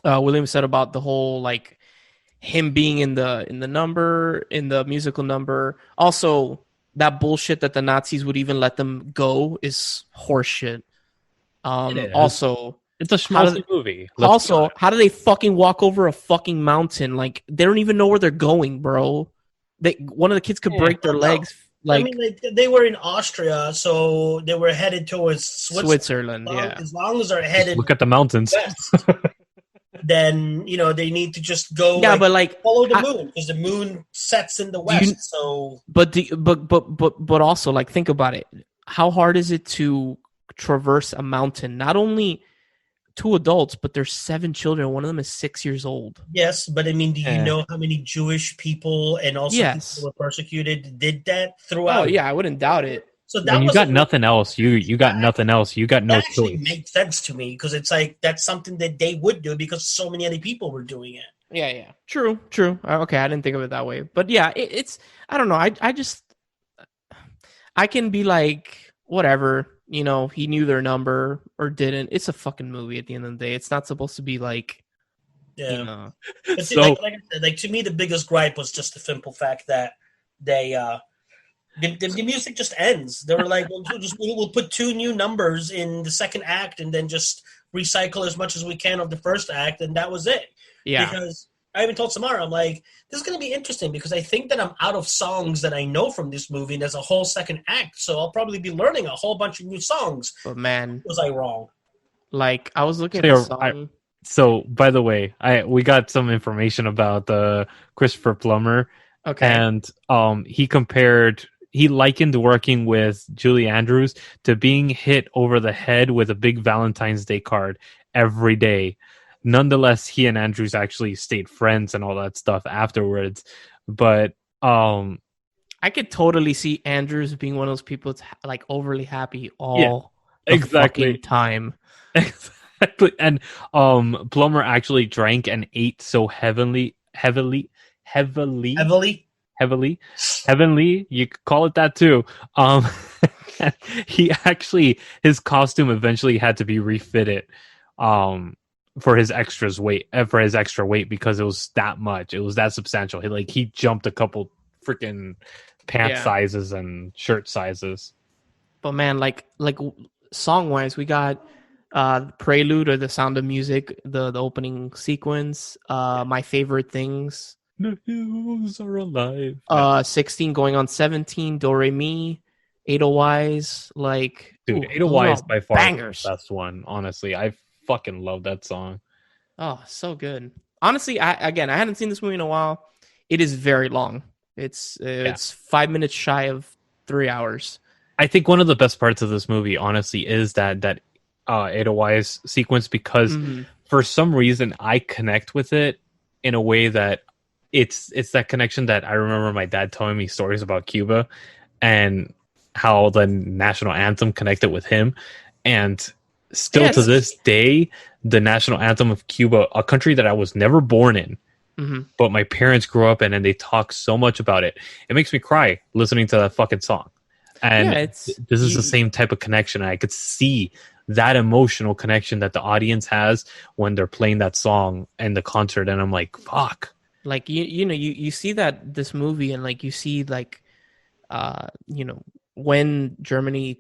Speaker 1: William said about the whole like him being in the musical number. Also, that bullshit that the Nazis would even let them go is horseshit.
Speaker 3: It is.
Speaker 1: Also,
Speaker 3: It's a schmaltzy movie.
Speaker 1: How do they fucking walk over a fucking mountain? Like they don't even know where they're going, bro. One of the kids could break their legs. Like,
Speaker 2: I mean, they were in Austria, so they were headed towards
Speaker 1: Switzerland.
Speaker 2: As long as they're headed
Speaker 3: look at the mountains.
Speaker 2: west, then they need to just go.
Speaker 1: Yeah, but like
Speaker 2: follow the moon because the moon sets in the west.
Speaker 1: But also like think about it. How hard is it to traverse a mountain? Not only 2 adults, but there's 7 children. One of them is 6 years old.
Speaker 2: Yes, but I mean, do you know how many Jewish people and also people who were persecuted did that throughout?
Speaker 1: Oh yeah, I wouldn't doubt it.
Speaker 2: So that
Speaker 3: you got nothing else. You got nothing else. You got no
Speaker 2: that actually
Speaker 3: choice.
Speaker 2: makes sense to me because it's like that's something that they would do because so many other people were doing it.
Speaker 1: Yeah. True. Okay, I didn't think of it that way. But yeah, it's I don't know. I can be like whatever. He knew their number or didn't. It's a fucking movie at the end of the day. It's not supposed to be like,
Speaker 2: But see, like I said, like to me, the biggest gripe was just the simple fact that they, the music just ends. They were like, we'll put 2 new numbers in the second act and then just recycle as much as we can of the first act, and that was it.
Speaker 1: Yeah.
Speaker 2: Because I even told Samara, I'm like, this is going to be interesting because I think that I'm out of songs that I know from this movie, and there's a whole second act, so I'll probably be learning a whole bunch of new songs.
Speaker 1: But man,
Speaker 2: was I wrong?
Speaker 1: Like I was looking at the song.
Speaker 3: So by the way, we got some information about the Christopher Plummer.
Speaker 1: Okay.
Speaker 3: And he likened working with Julie Andrews to being hit over the head with a big Valentine's Day card every day. Nonetheless, he and Andrews actually stayed friends and all that stuff afterwards. But
Speaker 1: I could totally see Andrews being one of those people that's like overly happy all the fucking time.
Speaker 3: Exactly. And Plummer actually drank and ate so heavily. You could call it that too. His costume eventually had to be refitted for his extra weight because it was that much. It was that substantial. He jumped a couple freaking pant sizes and shirt sizes.
Speaker 1: But man, like song wise, we got Prelude or The Sound of Music, the opening sequence. My Favorite Things.
Speaker 3: The hills are alive.
Speaker 1: 16 going on 17. Do Re Mi. Edelweiss.
Speaker 3: Dude, Edelweiss by far
Speaker 1: bangers.
Speaker 3: The best one. Honestly, I fucking love that song.
Speaker 1: Oh, so good. Honestly, I hadn't seen this movie in a while. It is very long. It's 5 minutes shy of 3 hours.
Speaker 3: I think one of the best parts of this movie, honestly, is that Edelweiss sequence because for some reason I connect with it in a way that it's that connection that I remember my dad telling me stories about Cuba and how the national anthem connected with him, and still to this day, the national anthem of Cuba, a country that I was never born in, but my parents grew up in, and they talk so much about it. It makes me cry listening to that fucking song. And this is the same type of connection. I could see that emotional connection that the audience has when they're playing that song in the concert, and I'm like, fuck.
Speaker 1: Like you see that this movie, and like you see like when Germany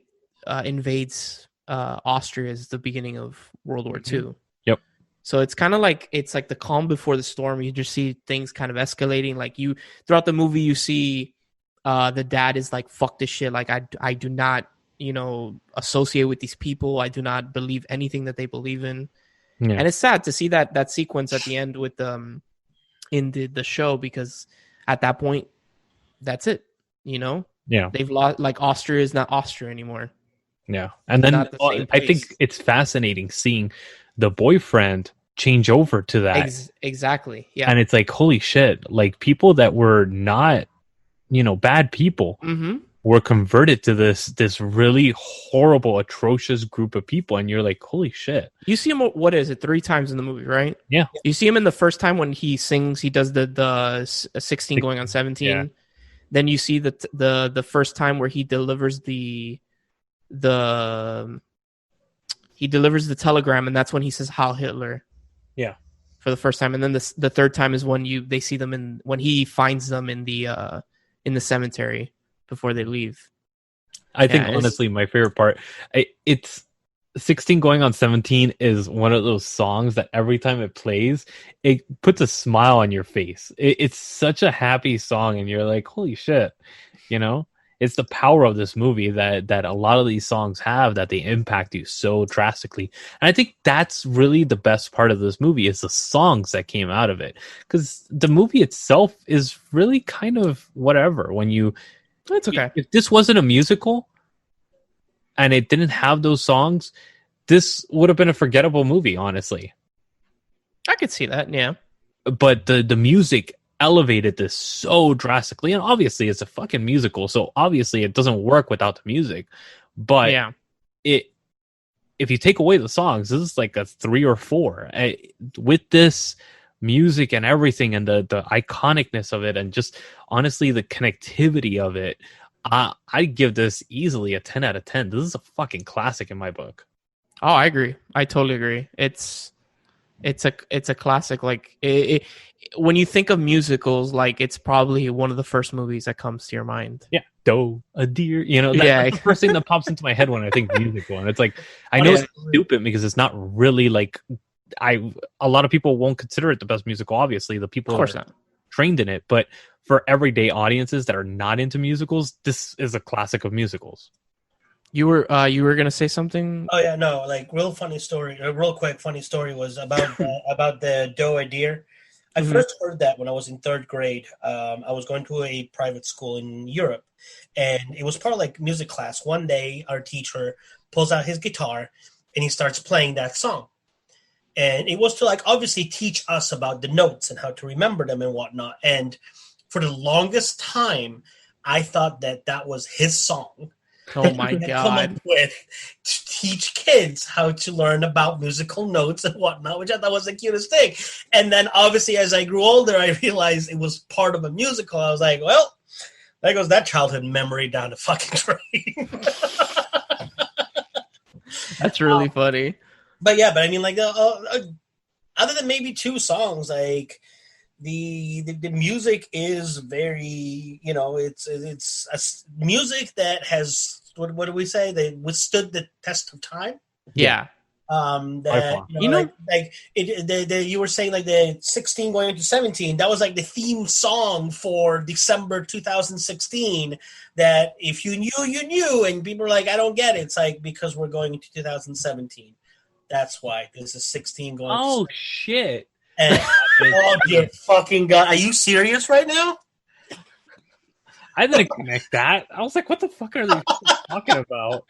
Speaker 1: invades Austria is the beginning of World War II.
Speaker 3: Yep.
Speaker 1: So it's kind of like the calm before the storm. You just see things kind of escalating. Like throughout the movie, you see the dad is like, fuck this shit. Like I do not, associate with these people. I do not believe anything that they believe in. Yeah. And it's sad to see that sequence at the end with in the show, because at that point, that's it.
Speaker 3: Yeah.
Speaker 1: They've lost, like, Austria is not Austria anymore.
Speaker 3: Yeah. And then I think it's fascinating seeing the boyfriend change over to that.
Speaker 1: Exactly. Yeah.
Speaker 3: And it's like, holy shit, like people that were not, bad people were converted to this really horrible, atrocious group of people. And you're like, holy shit.
Speaker 1: You see him, what is it, 3 times in the movie, right?
Speaker 3: Yeah.
Speaker 1: You see him in the first time when he sings, he does the 16 going on 17. Yeah. Then you see the first time where he delivers the telegram, and that's when he says Heil Hitler.
Speaker 3: Yeah.
Speaker 1: For the first time. And then the third time is when they see them when he finds them in the cemetery before they leave.
Speaker 3: I think honestly my favorite part, it's 16 going on 17 is one of those songs that every time it plays, it puts a smile on your face. It's such a happy song, and you're like, holy shit, It's the power of this movie that a lot of these songs have, that they impact you so drastically. And I think that's really the best part of this movie, is the songs that came out of it. Because the movie itself is really kind of whatever. It's okay. If this wasn't a musical and it didn't have those songs, this would have been a forgettable movie, honestly.
Speaker 1: I could see that, yeah.
Speaker 3: But the music elevated this so drastically, and obviously it's a fucking musical, so obviously it doesn't work without the music. But yeah, if you take away the songs, this is like a 3 or 4 with this music and everything, and the iconicness of it, and just honestly the connectivity of it. I give this easily a 10 out of 10. This is a fucking classic in my book.
Speaker 1: Oh, I agree. I totally agree. It's a classic. Like when you think of musicals, like it's probably one of the first movies that comes to your mind.
Speaker 3: Yeah, Doe, a deer. That's the first thing that pops into my head when I think musical. And it's like, I know it's stupid because it's not really like a lot of people won't consider it the best musical. Obviously, the people are trained in it, but for everyday audiences that are not into musicals, this is a classic of musicals.
Speaker 1: You were gonna say something?
Speaker 2: Oh yeah, no, like real quick funny story was about the doe a deer. I first heard that when I was in 3rd grade. I was going to a private school in Europe, and it was part of like music class. One day, our teacher pulls out his guitar and he starts playing that song, and it was to like obviously teach us about the notes and how to remember them and whatnot. And for the longest time, I thought that was his song.
Speaker 1: Oh my God.
Speaker 2: Come up with to teach kids how to learn about musical notes and whatnot, which I thought was the cutest thing. And then obviously as I grew older, I realized it was part of a musical. I was like, well, there goes that childhood memory down the fucking drain.
Speaker 1: That's really funny.
Speaker 2: But I mean, like, other than maybe 2 songs, like the music is very, it's a music that has what do we say? They withstood the test of time.
Speaker 1: Yeah.
Speaker 2: You were saying like the 16 going into 17, that was like the theme song for December 2016, that if you knew, you knew, and people were like, I don't get it. It's like, because we're going into 2017. That's why this is 16 going.
Speaker 3: Oh, shit.
Speaker 2: And, oh, dear fucking God. Are you serious right now?
Speaker 3: I didn't connect that. I was like, what the fuck are they talking about?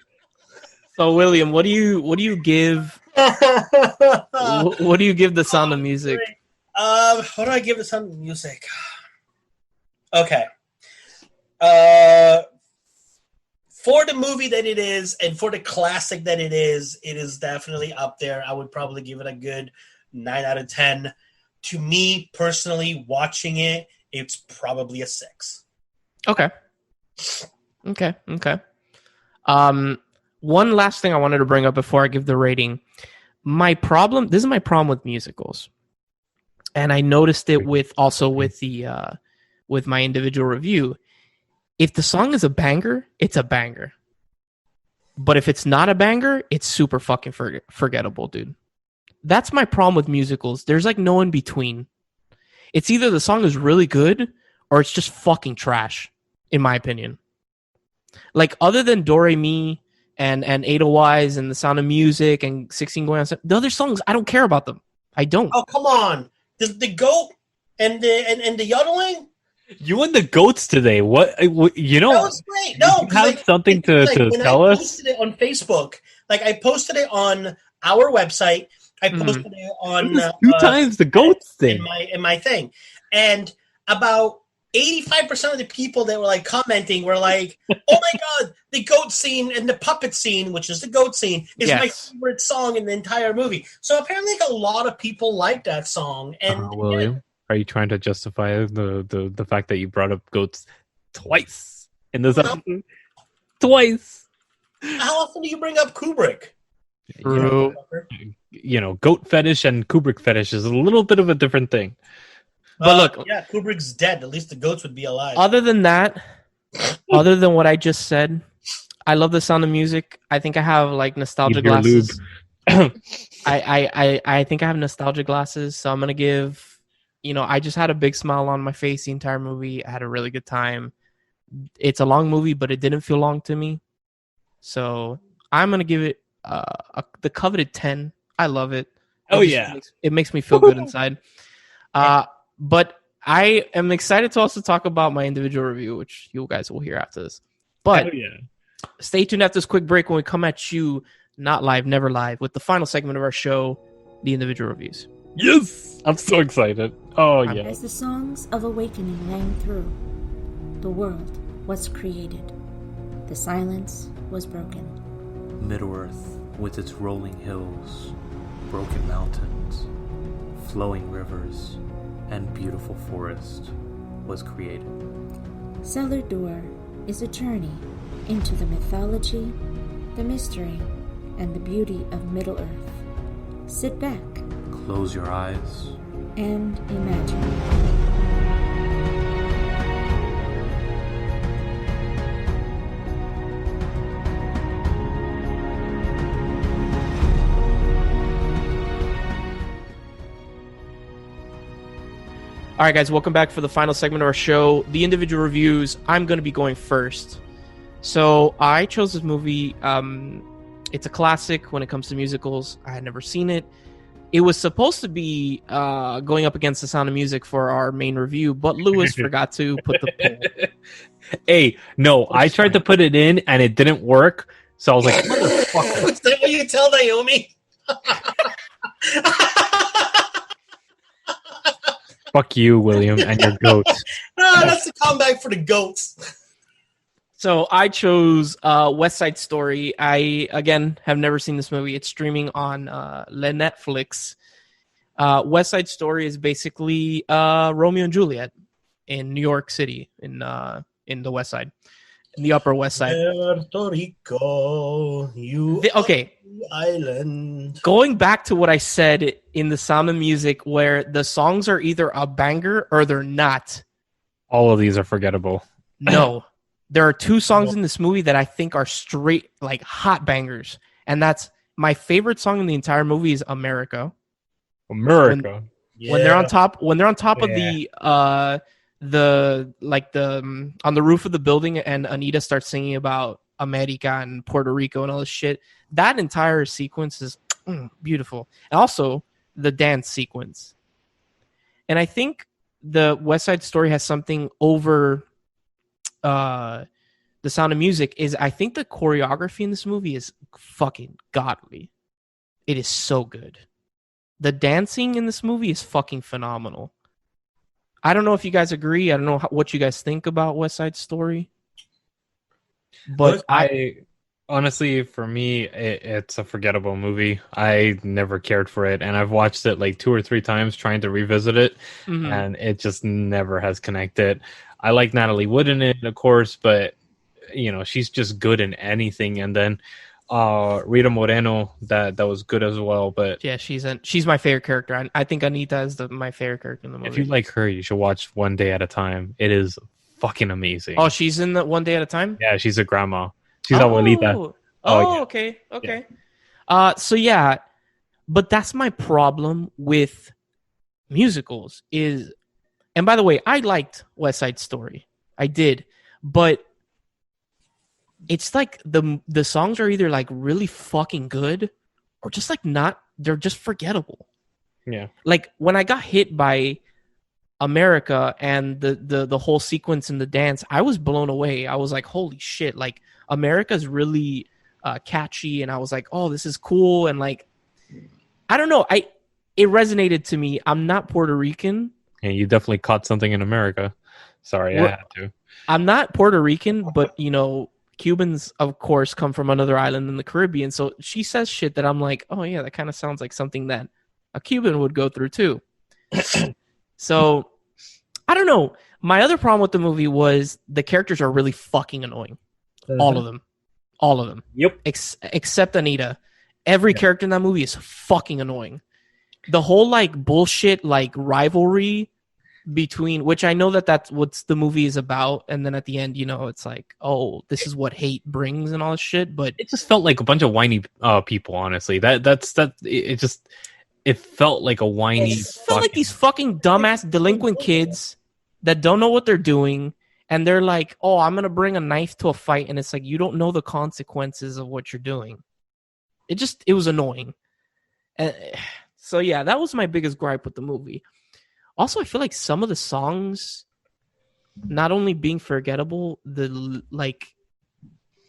Speaker 1: So, William, what do you give? What do you give The Sound of Music?
Speaker 2: What do I give The Sound of Music? for the movie that it is and for the classic that it is definitely up there. I would probably give it a good 9 out of 10. To me, personally, watching it, it's probably a 6.
Speaker 1: Okay. One last thing I wanted to bring up before I give the rating. This is my problem with musicals. And I noticed it with the with my individual review. If the song is a banger, it's a banger. But if it's not a banger, it's super fucking forgettable, dude. That's my problem with musicals. There's like no in between. It's either the song is really good or it's just fucking trash, in my opinion. Like, other than Do Re Mi and Edelweiss and The Sound of Music and 16 Going on, the other songs, I don't care about them. I don't.
Speaker 2: Oh, come on. The goat and the yodeling?
Speaker 3: You and the goats today. What you know?
Speaker 2: That was great. No,
Speaker 3: you have something to tell us.
Speaker 2: I posted it on Facebook. Like, I posted it on our website. I posted it on
Speaker 3: 2 times the goats thing
Speaker 2: in my thing, and about 85% of the people that were like commenting were like, "Oh my god, the goat scene and the puppet scene, which is the goat scene, is my favorite song in the entire movie." So apparently, like, a lot of people like that song. And
Speaker 3: William, are you trying to justify the fact that you brought up goats twice in this episode? Twice.
Speaker 2: How often do you bring up Kubrick?
Speaker 1: True.
Speaker 3: You know, goat fetish and Kubrick fetish is a little bit of a different thing.
Speaker 1: But look,
Speaker 2: yeah, Kubrick's dead. At least the goats would be alive.
Speaker 1: Other than that, other than what I just said, I love The Sound of Music. I think I have like nostalgia glasses. I think I have nostalgia glasses, so I'm gonna give. You know, I just had a big smile on my face the entire movie. I had a really good time. It's a long movie, but it didn't feel long to me. So I'm gonna give it the coveted 10. I love it. It makes me feel good inside. But I am excited to also talk about my individual review, which you guys will hear after this. But stay tuned after this quick break when we come at you, not live, never live, with the final segment of our show, the individual reviews.
Speaker 3: Yes! I'm so excited. Oh, yeah.
Speaker 5: As the songs of awakening rang through, the world was created. The silence was broken.
Speaker 6: Middle-earth, with its rolling hills, broken mountains, flowing rivers, and beautiful forest, was created.
Speaker 5: Cellar Door is a journey into the mythology, the mystery, and the beauty of Middle-earth. Sit back.
Speaker 6: Close your eyes.
Speaker 5: And imagine.
Speaker 1: All right, guys, welcome back for the final segment of our show, the individual reviews. I'm going to be going first. So I chose this movie. It's a classic when it comes to musicals. I had never seen it. It was supposed to be going up against The Sound of Music for our main review, but Lewis forgot to put the poll.
Speaker 3: Hey, no, I tried to put it in and it didn't work. So I was like,
Speaker 2: motherfucker. Is that what you tell Naomi?
Speaker 3: Fuck you, William, and your goats.
Speaker 2: That's the comeback for the goats.
Speaker 1: So I chose West Side Story. I, again, have never seen this movie. It's streaming on Netflix. West Side Story is basically Romeo and Juliet in New York City, in the West Side, in the Upper West Side.
Speaker 2: Puerto Rico,
Speaker 1: okay.
Speaker 2: Island.
Speaker 1: Going back to what I said in The Sound of Music, where the songs are either a banger or they're not.
Speaker 3: All of these are forgettable.
Speaker 1: No. There are 2 songs in this movie that I think are straight, like, hot bangers. And that's my favorite song in the entire movie is America.
Speaker 3: America.
Speaker 1: When they're on top of the on the roof of the building and Anita starts singing about America and Puerto Rico and all this shit. That entire sequence is beautiful. And also the dance sequence. And I think the West Side Story has something over The Sound of Music is I think the choreography in this movie is fucking godly. It is so good. The dancing in this movie is fucking phenomenal. I don't know if you guys agree. I don't know what you guys think about West Side Story. But
Speaker 3: I honestly, for me, it's a forgettable movie. I never cared for it, and I've watched it like 2 or 3 times trying to revisit it, and it just never has connected. I like Natalie Wood in it, of course, but she's just good in anything. And then Rita Moreno, that was good as well. But
Speaker 1: yeah, she's my favorite character. I think Anita is my favorite character in the movie.
Speaker 3: If you like her, you should watch One Day at a Time. It is fucking amazing.
Speaker 1: Oh, she's in the One Day at a Time?
Speaker 3: Yeah, she's a grandma. She's abuelita.
Speaker 1: Yeah. Okay. So yeah, but that's my problem with musicals is, and by the way, I liked West Side Story. I did, but it's like the songs are either like really fucking good or just like not, they're just forgettable.
Speaker 3: Yeah.
Speaker 1: Like when I got hit by America and the whole sequence in the dance, I was blown away. I was like, holy shit, like America's really catchy, and I was like, oh, this is cool. And like, I don't know, it resonated to me. I'm not Puerto Rican.
Speaker 3: Yeah, you definitely caught something in America. Sorry, I had to.
Speaker 1: I'm not Puerto Rican, but Cubans, of course, come from another island in the Caribbean. So she says shit that I'm like, oh yeah, that kind of sounds like something that a Cuban would go through too. So I don't know. My other problem with the movie was the characters are really fucking annoying. All of them.
Speaker 3: Yep.
Speaker 1: Except Anita. Every character in that movie is fucking annoying. The whole like bullshit like rivalry between, which I know that's what the movie is about, and then at the end, it's like, oh, this is what hate brings and all this shit. But
Speaker 3: it just felt like a bunch of whiny people. Honestly, it felt like a whiny.
Speaker 1: It felt like these fucking dumbass delinquent kids that don't know what they're doing, and they're like, oh, I'm gonna bring a knife to a fight, and it's like, you don't know the consequences of what you're doing. It was annoying. So yeah, that was my biggest gripe with the movie. Also, I feel like some of the songs, not only being forgettable,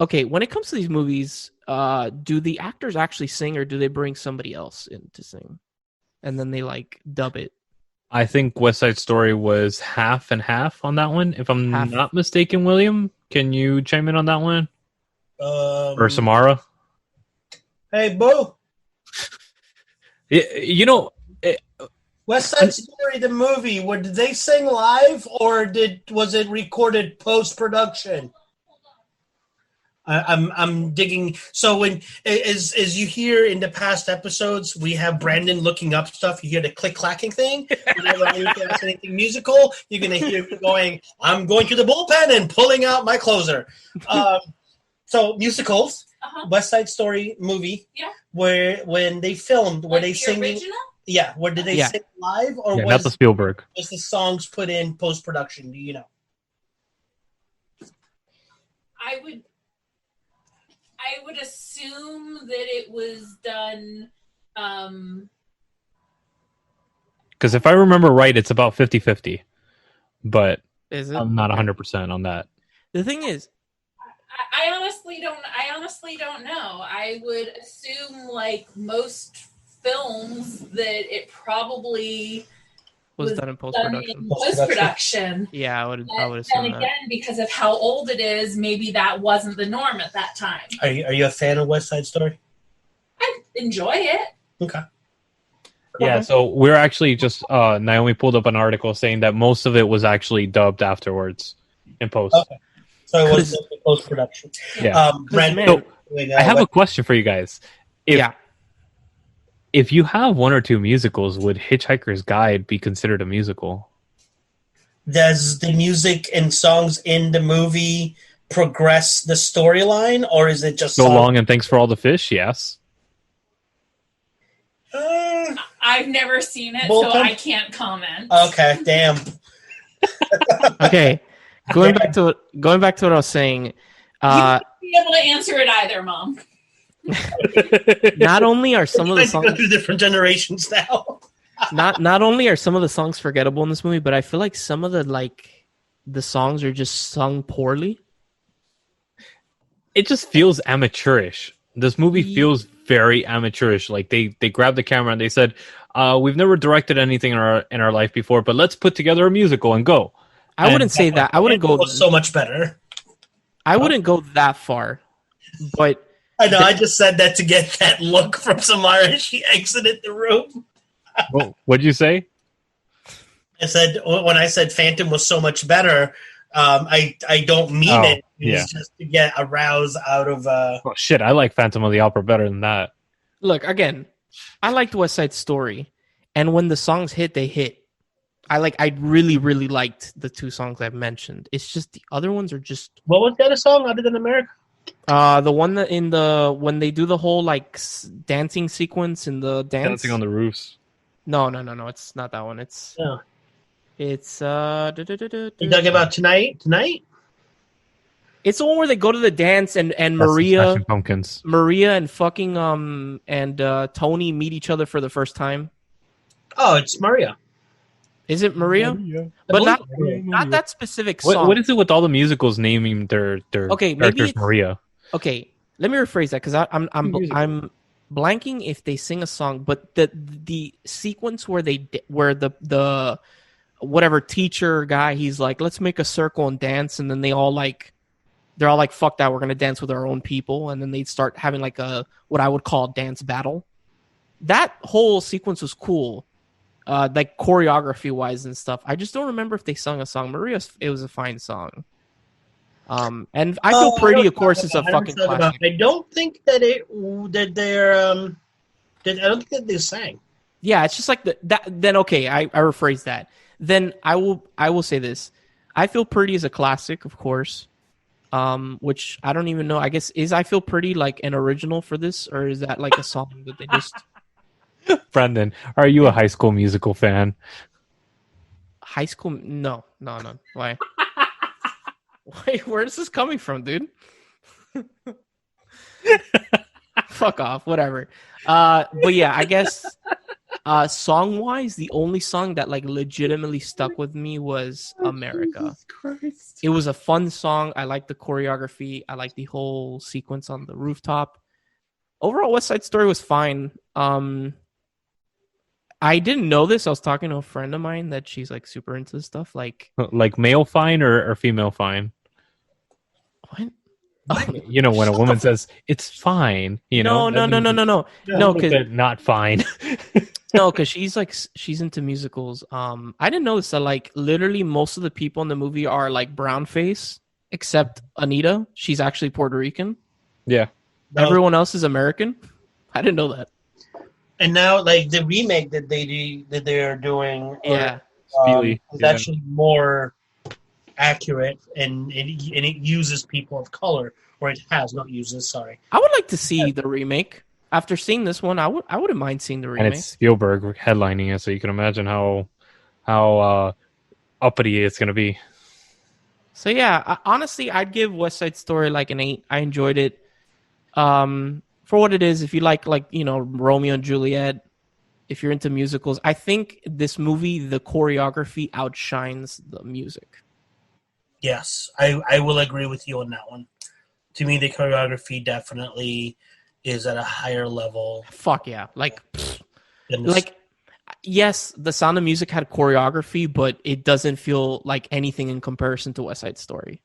Speaker 1: okay, when it comes to these movies, do the actors actually sing, or do they bring somebody else in to sing? And then they like dub it.
Speaker 3: I think West Side Story was half and half on that one, if I'm not mistaken. William, can you chime in on that one? Or Samara?
Speaker 2: Hey, boo. West Side Story, the movie, did they sing live or was it recorded post-production? I'm digging. So as you hear in the past episodes, we have Branden looking up stuff. You hear the click-clacking thing. Whenever I ask anything musical, you're going to hear me going, I'm going to the bullpen and pulling out my closer. So musicals, West Side Story movie, when they filmed, were they singing? Original? Yeah, did they sing live, or
Speaker 3: not the Spielberg?
Speaker 2: Was the songs put in post-production? Do you know?
Speaker 7: I would assume that it was done.
Speaker 3: Because if I remember right, it's about 50-50. But
Speaker 1: is it?
Speaker 3: I'm not 100% on that.
Speaker 1: The thing is,
Speaker 7: I honestly don't know. I would assume, like most films, that it probably
Speaker 1: was done in post-production. Yeah, I would assume
Speaker 7: and again,
Speaker 1: that.
Speaker 7: because of how old it is, maybe that wasn't the norm at that time.
Speaker 2: Are you a fan of West Side Story?
Speaker 7: I enjoy it.
Speaker 2: Okay.
Speaker 3: Yeah, so we're actually just Naomi pulled up an article saying that most of it was actually dubbed afterwards in post.
Speaker 2: Okay. So it was post-production.
Speaker 3: Yeah.
Speaker 2: Branden,
Speaker 3: I have a question for you guys. If you have one or two musicals, would Hitchhiker's Guide be considered a musical?
Speaker 2: Does the music and songs in the movie progress the storyline, or is it just
Speaker 3: So Long and Thanks for All the Fish? Yes.
Speaker 7: I've never seen it, so I can't comment.
Speaker 2: Okay, damn.
Speaker 1: Okay, going back to what I was saying.
Speaker 7: You won't be able to answer it either, Mom.
Speaker 1: Not only are some of the songs
Speaker 2: through different generations now.
Speaker 1: not only are some of the songs forgettable in this movie, but I feel like some of the songs are just sung poorly.
Speaker 3: It just feels amateurish. This movie feels very amateurish. Like they grabbed the camera and they said, "We've never directed anything in our life before, but let's put together a musical and go."
Speaker 1: I wouldn't say that. I wouldn't go
Speaker 2: so much better.
Speaker 1: I wouldn't go that far, but
Speaker 2: I know. I just said that to get that look from Samara as she exited the room.
Speaker 3: Well, what'd you say?
Speaker 2: I said when I said Phantom was so much better. I don't mean it. It's just to get a rouse out of.
Speaker 3: Oh shit! I like Phantom of the Opera better than that.
Speaker 1: Look again. I liked West Side Story, and when the songs hit, they hit. I really, really liked the two songs I've mentioned. It's just the other ones are just.
Speaker 2: What was the other song other than America?
Speaker 1: The one that when they do the whole dancing sequence in the dance.
Speaker 3: Dancing on the Roofs.
Speaker 1: No. It's not that one. It's.
Speaker 2: No.
Speaker 1: It's
Speaker 2: You talking about tonight? Tonight?
Speaker 1: It's the one where they go to the dance and Maria and fucking and Tony meet each other for the first time.
Speaker 2: Oh, it's Maria.
Speaker 1: Is it Maria? But not that specific song.
Speaker 3: What is it with all the musicals naming their characters Maria?
Speaker 1: Okay, let me rephrase that because I'm blanking if they sing a song, but the sequence where the whatever teacher guy, he's like, let's make a circle and dance, and then they're all like, fuck that, we're gonna dance with our own people, and then they'd start having like what I would call a dance battle. That whole sequence was cool, like choreography wise and stuff. I just don't remember if they sung a song. Maria, it was a fine song. And I Feel Pretty, of course, is a fucking classic.
Speaker 2: I don't think that they sang.
Speaker 1: Yeah, it's just like that. Then okay, I rephrase that. Then I will say this. I Feel Pretty is a classic, of course. Which I don't even know. I guess is I Feel Pretty like an original for this, or is that like a song that they just?
Speaker 3: Branden, are you a High School Musical fan?
Speaker 1: High School? No. Why? Wait, where is this coming from, dude? Fuck off. Whatever. But yeah, I guess. Song wise, the only song that like legitimately stuck with me was America. It was a fun song. I liked the choreography. I liked the whole sequence on the rooftop. Overall, West Side Story was fine. I didn't know this. I was talking to a friend of mine that she's like super into this stuff. Like male fine or female fine? What?
Speaker 3: You know, when a woman says it's fine, you know.
Speaker 1: No, because
Speaker 3: not fine.
Speaker 1: No, because she's into musicals. I didn't notice that like literally most of the people in the movie are like brown face, except Anita. She's actually Puerto Rican.
Speaker 3: Yeah.
Speaker 1: Everyone else is American. I didn't know that.
Speaker 2: And now, like the remake that they're doing, is actually more accurate, and it uses people of color, or it has not uses. Sorry.
Speaker 1: I would like to see the remake. After seeing this one, I wouldn't mind seeing the remake.
Speaker 3: And it's Spielberg headlining it, so you can imagine how uppity it's going to be.
Speaker 1: So yeah, honestly, I'd give West Side Story like an 8. I enjoyed it. For what it is, if you like Romeo and Juliet, if you're into musicals, I think this movie, the choreography outshines the music.
Speaker 2: Yes, I will agree with you on that one. To me, the choreography definitely is at a higher level.
Speaker 1: Fuck yeah. Yes, The Sound of Music had choreography, but it doesn't feel like anything in comparison to West Side Story.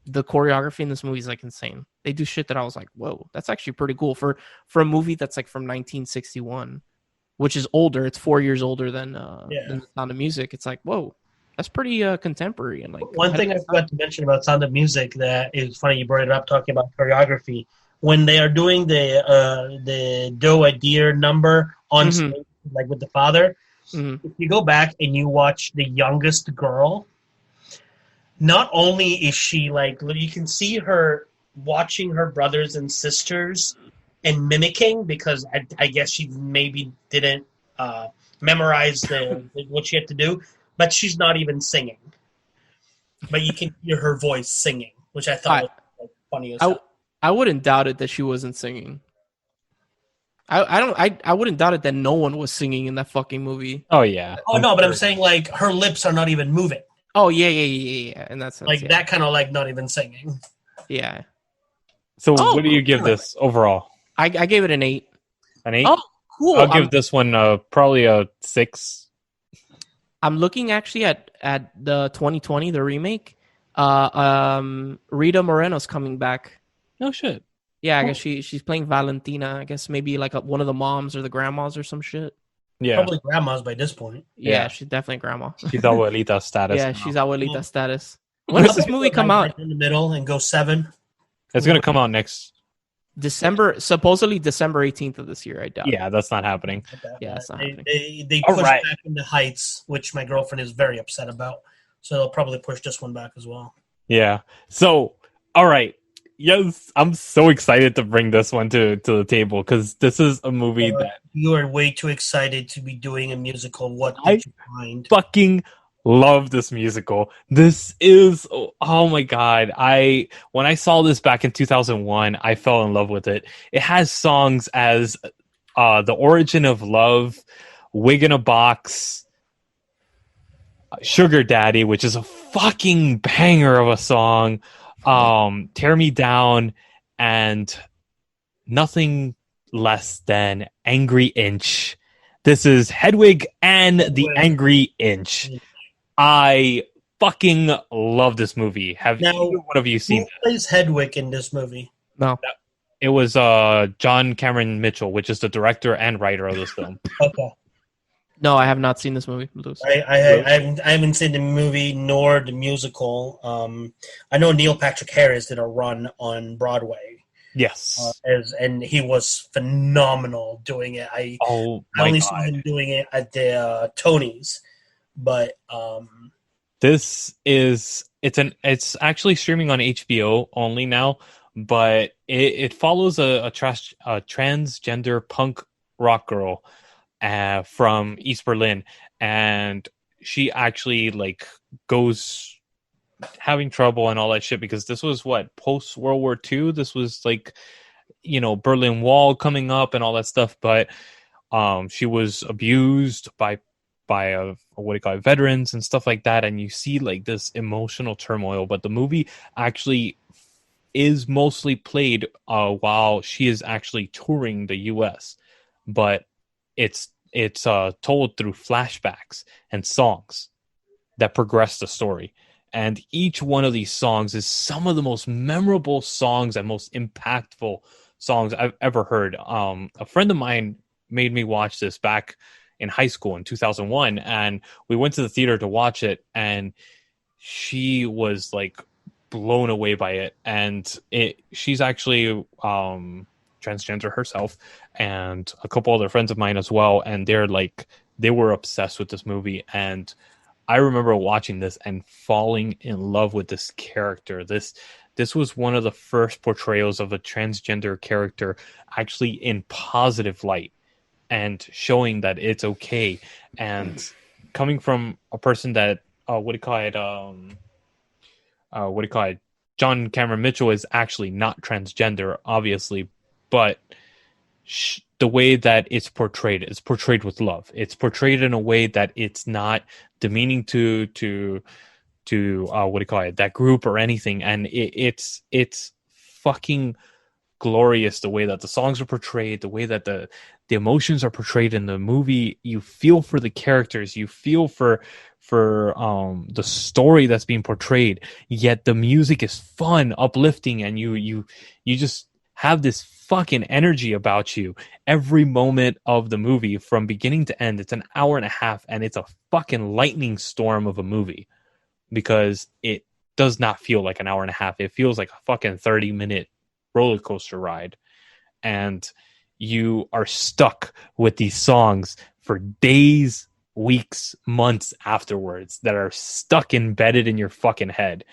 Speaker 1: The choreography in this movie is like insane. They do shit that I was like, whoa, that's actually pretty cool for a movie that's like from 1961, which is older. It's 4 years older than The Sound of Music. It's like, whoa, that's pretty contemporary. And like
Speaker 2: one thing I forgot to mention about Sound of Music that is funny, you brought it up talking about choreography. When they are doing the Do a Deer number on stage, like with the father, if you go back and you watch the youngest girl, not only is she like, you can see her watching her brothers and sisters and mimicking, because I guess she maybe didn't memorize what she had to do, but she's not even singing. But you can hear her voice singing, which I thought was like, funny as hell.
Speaker 1: I wouldn't doubt it that she wasn't singing. I wouldn't doubt it that no one was singing in that fucking movie.
Speaker 3: Oh yeah.
Speaker 2: Oh no, but I'm saying like her lips are not even moving.
Speaker 1: Oh yeah. And that's
Speaker 2: like that kind of like not even singing.
Speaker 1: Yeah.
Speaker 3: So what do you give this overall?
Speaker 1: I gave it an 8.
Speaker 3: An 8?
Speaker 1: Oh, cool.
Speaker 3: I'll give this one probably a 6.
Speaker 1: I'm looking actually at the 2020, the remake. Rita Moreno's coming back.
Speaker 3: No shit.
Speaker 1: Yeah, I guess she's playing Valentina. I guess maybe like one of the moms or the grandmas or some shit.
Speaker 3: Yeah.
Speaker 2: Probably grandmas by this point.
Speaker 1: Yeah, she's definitely grandma.
Speaker 3: She's abuelita status.
Speaker 1: Yeah,
Speaker 3: now.
Speaker 1: she's abuelita status. When does this movie come out?
Speaker 2: In the middle and go 7.
Speaker 3: It's gonna come out next
Speaker 1: supposedly December 18th of this year. I doubt.
Speaker 3: Yeah, that's not happening.
Speaker 1: Yeah, it's not happening.
Speaker 2: They pushed back into Heights, which my girlfriend is very upset about. So they'll probably push this one back as well.
Speaker 3: Yeah. So, all right. Yes, I'm so excited to bring this one to the table because this is a movie that
Speaker 2: you are way too excited to be doing a musical. What did you find?
Speaker 3: Fucking love this musical. This is oh my god. When I saw this back in 2001, I fell in love with it. It has songs as The Origin of Love, Wig in a Box, Sugar Daddy, which is a fucking banger of a song. Tear Me Down, and nothing less than Angry Inch. This is Hedwig and the Angry Inch. I fucking love this movie. Have either one of you seen it?
Speaker 2: Who plays Hedwig in this movie?
Speaker 1: No.
Speaker 3: It was John Cameron Mitchell, which is the director and writer of this film.
Speaker 2: Okay.
Speaker 1: No, I have not seen this movie.
Speaker 2: I haven't seen the movie nor the musical. I know Neil Patrick Harris did a run on Broadway.
Speaker 3: Yes,
Speaker 2: and he was phenomenal doing it. I only saw him doing it at the Tonys, but
Speaker 3: it's actually streaming on HBO only now. But it follows a transgender punk rock girl from East Berlin, and she actually goes having trouble and all that shit because this was post World War II. This was Berlin Wall coming up and all that stuff, but she was abused by veterans and stuff like that, and you see this emotional turmoil. But the movie actually is mostly played while she is actually touring the US, but it's told through flashbacks and songs that progress the story. And each one of these songs is some of the most memorable songs and most impactful songs I've ever heard. A friend of mine made me watch this back in high school in 2001, and we went to the theater to watch it, and she was blown away by it. And she's actually transgender herself, and a couple other friends of mine as well, and they were obsessed with this movie. And I remember watching this and falling in love with this character. This was one of the first portrayals of a transgender character actually in positive light and showing that it's okay. And coming from a person that John Cameron Mitchell is actually not transgender, obviously, but the way that it's portrayed with love. It's portrayed in a way that it's not demeaning to that group or anything. And it's fucking glorious the way that the songs are portrayed, the way that the emotions are portrayed in the movie. You feel for the characters, you feel for the story that's being portrayed, yet the music is fun, uplifting, and you just have this fucking energy about you every moment of the movie from beginning to end. It's an hour and a half, and it's a fucking lightning storm of a movie because it does not feel like an hour and a half. It feels like a fucking 30-minute roller coaster ride, and you are stuck with these songs for days, weeks, months afterwards that are stuck embedded in your fucking head.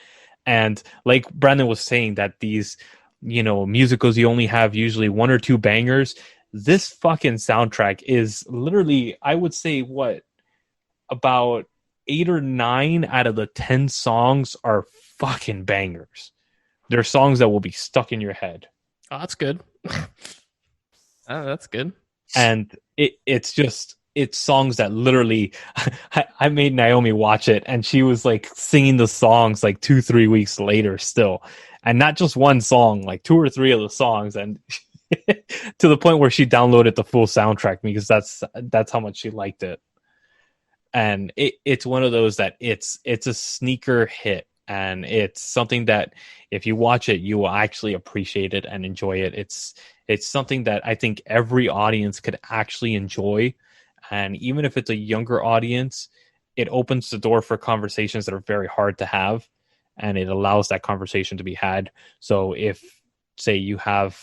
Speaker 3: And like Brandon was saying, that these musicals, you only have usually one or two bangers. This fucking soundtrack is literally, I would say, about 8 or 9 out of the 10 songs are fucking bangers. They're songs that will be stuck in your head.
Speaker 1: Oh, that's good. That's good.
Speaker 3: And it's songs that literally, I made Naomi watch it, and she was singing the songs 2-3 weeks later still. And not just one song, 2 or 3 of the songs, and to the point where she downloaded the full soundtrack because that's how much she liked it. And it's one of those that it's a sneaker hit And it's something that if you watch it, you will actually appreciate it and enjoy it. It's something that I think every audience could actually enjoy. And even if it's a younger audience, it opens the door for conversations that are very hard to have. And it allows that conversation to be had. So if, say, you have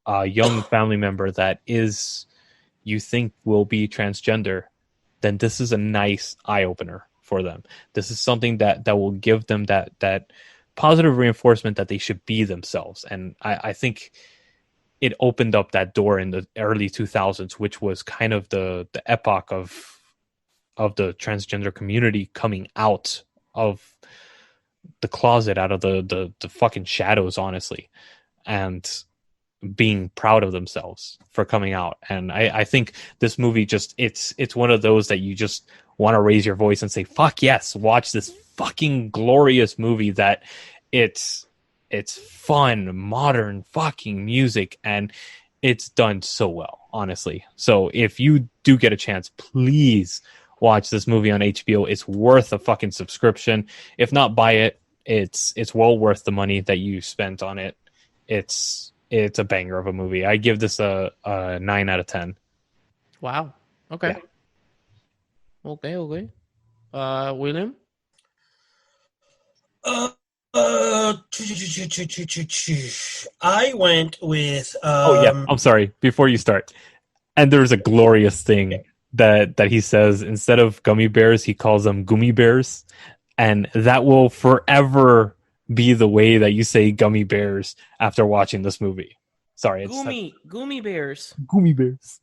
Speaker 3: a young family member that you think will be transgender, then this is a nice eye-opener for them. This is something that will give them that positive reinforcement that they should be themselves. And I think it opened up that door in the early 2000s, which was kind of the epoch of the transgender community coming out of the closet, out of the fucking shadows, honestly, and being proud of themselves for coming out. And I think this movie it's one of those that you just want to raise your voice and say, fuck yes, watch this fucking glorious movie that it's fun, modern fucking music, and it's done so well, honestly. So if you do get a chance, please watch this movie on HBO. It's worth a fucking subscription. If not, buy it. It's well worth the money that you spent on it. It's a banger of a movie. I give this a 9 out of 10.
Speaker 1: Wow. Okay.
Speaker 3: Yeah.
Speaker 1: Okay. William?
Speaker 2: I went with.
Speaker 3: Oh yeah, I'm sorry. Before you start, and there's a glorious thing that he says. Instead of gummy bears, he calls them gummy bears, and that will forever be the way that you say gummy bears after watching this movie. Sorry,
Speaker 1: Gummy bears.
Speaker 3: Gummy bears.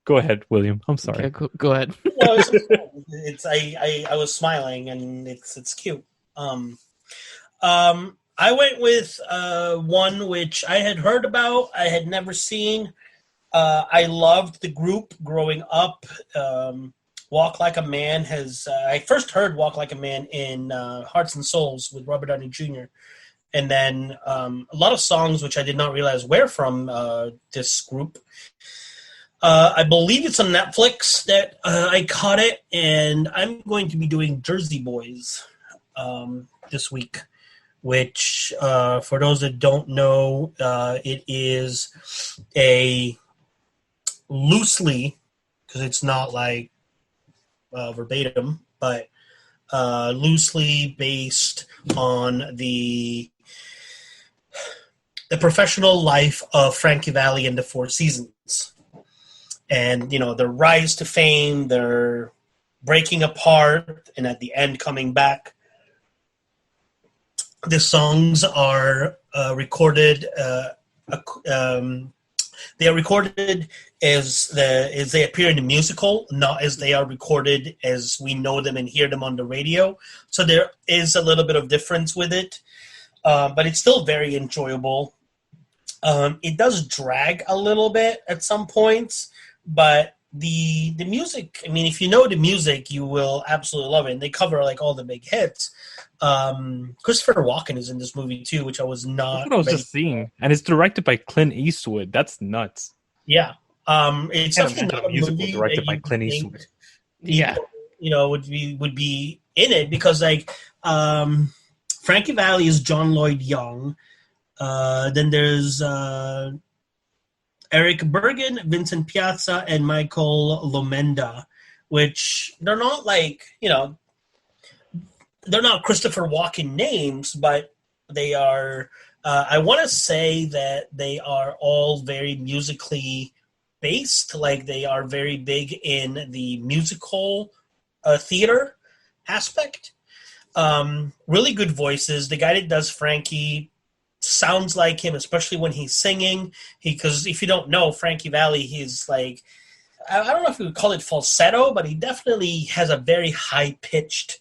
Speaker 3: Go ahead, William. I'm sorry.
Speaker 1: Okay, go ahead.
Speaker 2: No, I was smiling, and it's cute. I went with one which I had heard about, I had never seen. I loved the group growing up. Walk Like a Man I first heard Walk Like a Man in Hearts and Souls with Robert Downey Jr. And then a lot of songs which I did not realize were from this group. I believe it's on Netflix that I caught it, and I'm going to be doing Jersey Boys this week, which, for those that don't know, it is a loosely, because it's not like verbatim, but loosely based on the professional life of Frankie Valli and the Four Seasons. And, their rise to fame, their breaking apart, and at the end coming back. The songs are recorded. They are recorded as they appear in the musical, not as they are recorded as we know them and hear them on the radio. So there is a little bit of difference with it, but it's still very enjoyable. It does drag a little bit at some points, but the music, I mean, if you know the music, you will absolutely love it. And they cover like all the big hits. Christopher Walken is in this movie too, which I was not.
Speaker 3: That's what I was just seeing, and it's directed by Clint Eastwood. That's nuts.
Speaker 2: Yeah, it's definitely not a
Speaker 3: musical
Speaker 2: movie
Speaker 3: directed by Clint Eastwood.
Speaker 1: Yeah,
Speaker 2: would be in it because like Frankie Valli is John Lloyd Young. Then there's Eric Bergen, Vincent Piazza, and Michael Lomenda, which they're not like they're not Christopher Walken names, but they are, I want to say that they are all very musically based. Like they are very big in the musical theater aspect. Really good voices. The guy that does Frankie sounds like him, especially when he's singing. Because if you don't know, Frankie Valli, he's like, I don't know if we would call it falsetto, but he definitely has a very high-pitched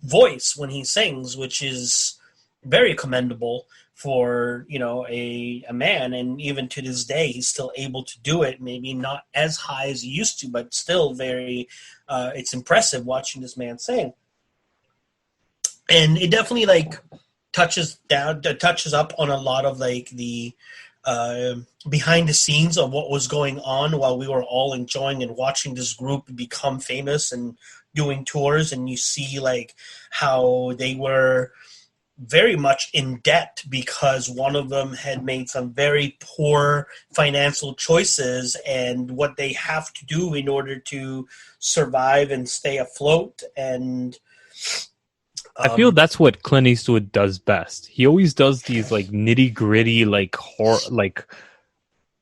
Speaker 2: voice when he sings, which is very commendable for a man, and even to this day he's still able to do it. Maybe not as high as he used to, but still very it's impressive watching this man sing. And it definitely like touches up on a lot of like the behind the scenes of what was going on while we were all enjoying and watching this group become famous and doing tours, and you see like how they were very much in debt because one of them had made some very poor financial choices and what they have to do in order to survive and stay afloat. And
Speaker 3: I feel that's what Clint Eastwood does best. He always does these like nitty gritty, like horror, like,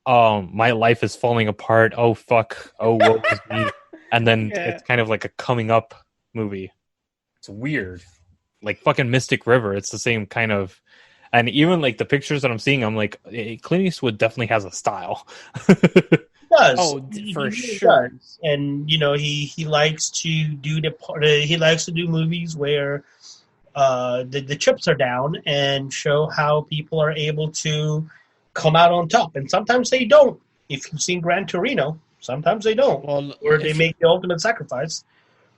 Speaker 3: my life is falling apart. Oh fuck. Oh, woe is me. And then it's kind of like a coming up movie. It's weird. Like fucking Mystic River. It's the same kind of, and even like the pictures that I'm seeing, I'm like, Clint Eastwood definitely has a style.
Speaker 2: Does.
Speaker 1: Oh,
Speaker 2: He
Speaker 1: for
Speaker 2: really
Speaker 1: sure.
Speaker 2: does. And you know, he likes to do he likes to do movies where the chips are down and show how people are able to come out on top. And sometimes they don't. If you've seen Gran Torino, sometimes they don't.
Speaker 1: Well,
Speaker 2: Or they make the ultimate sacrifice.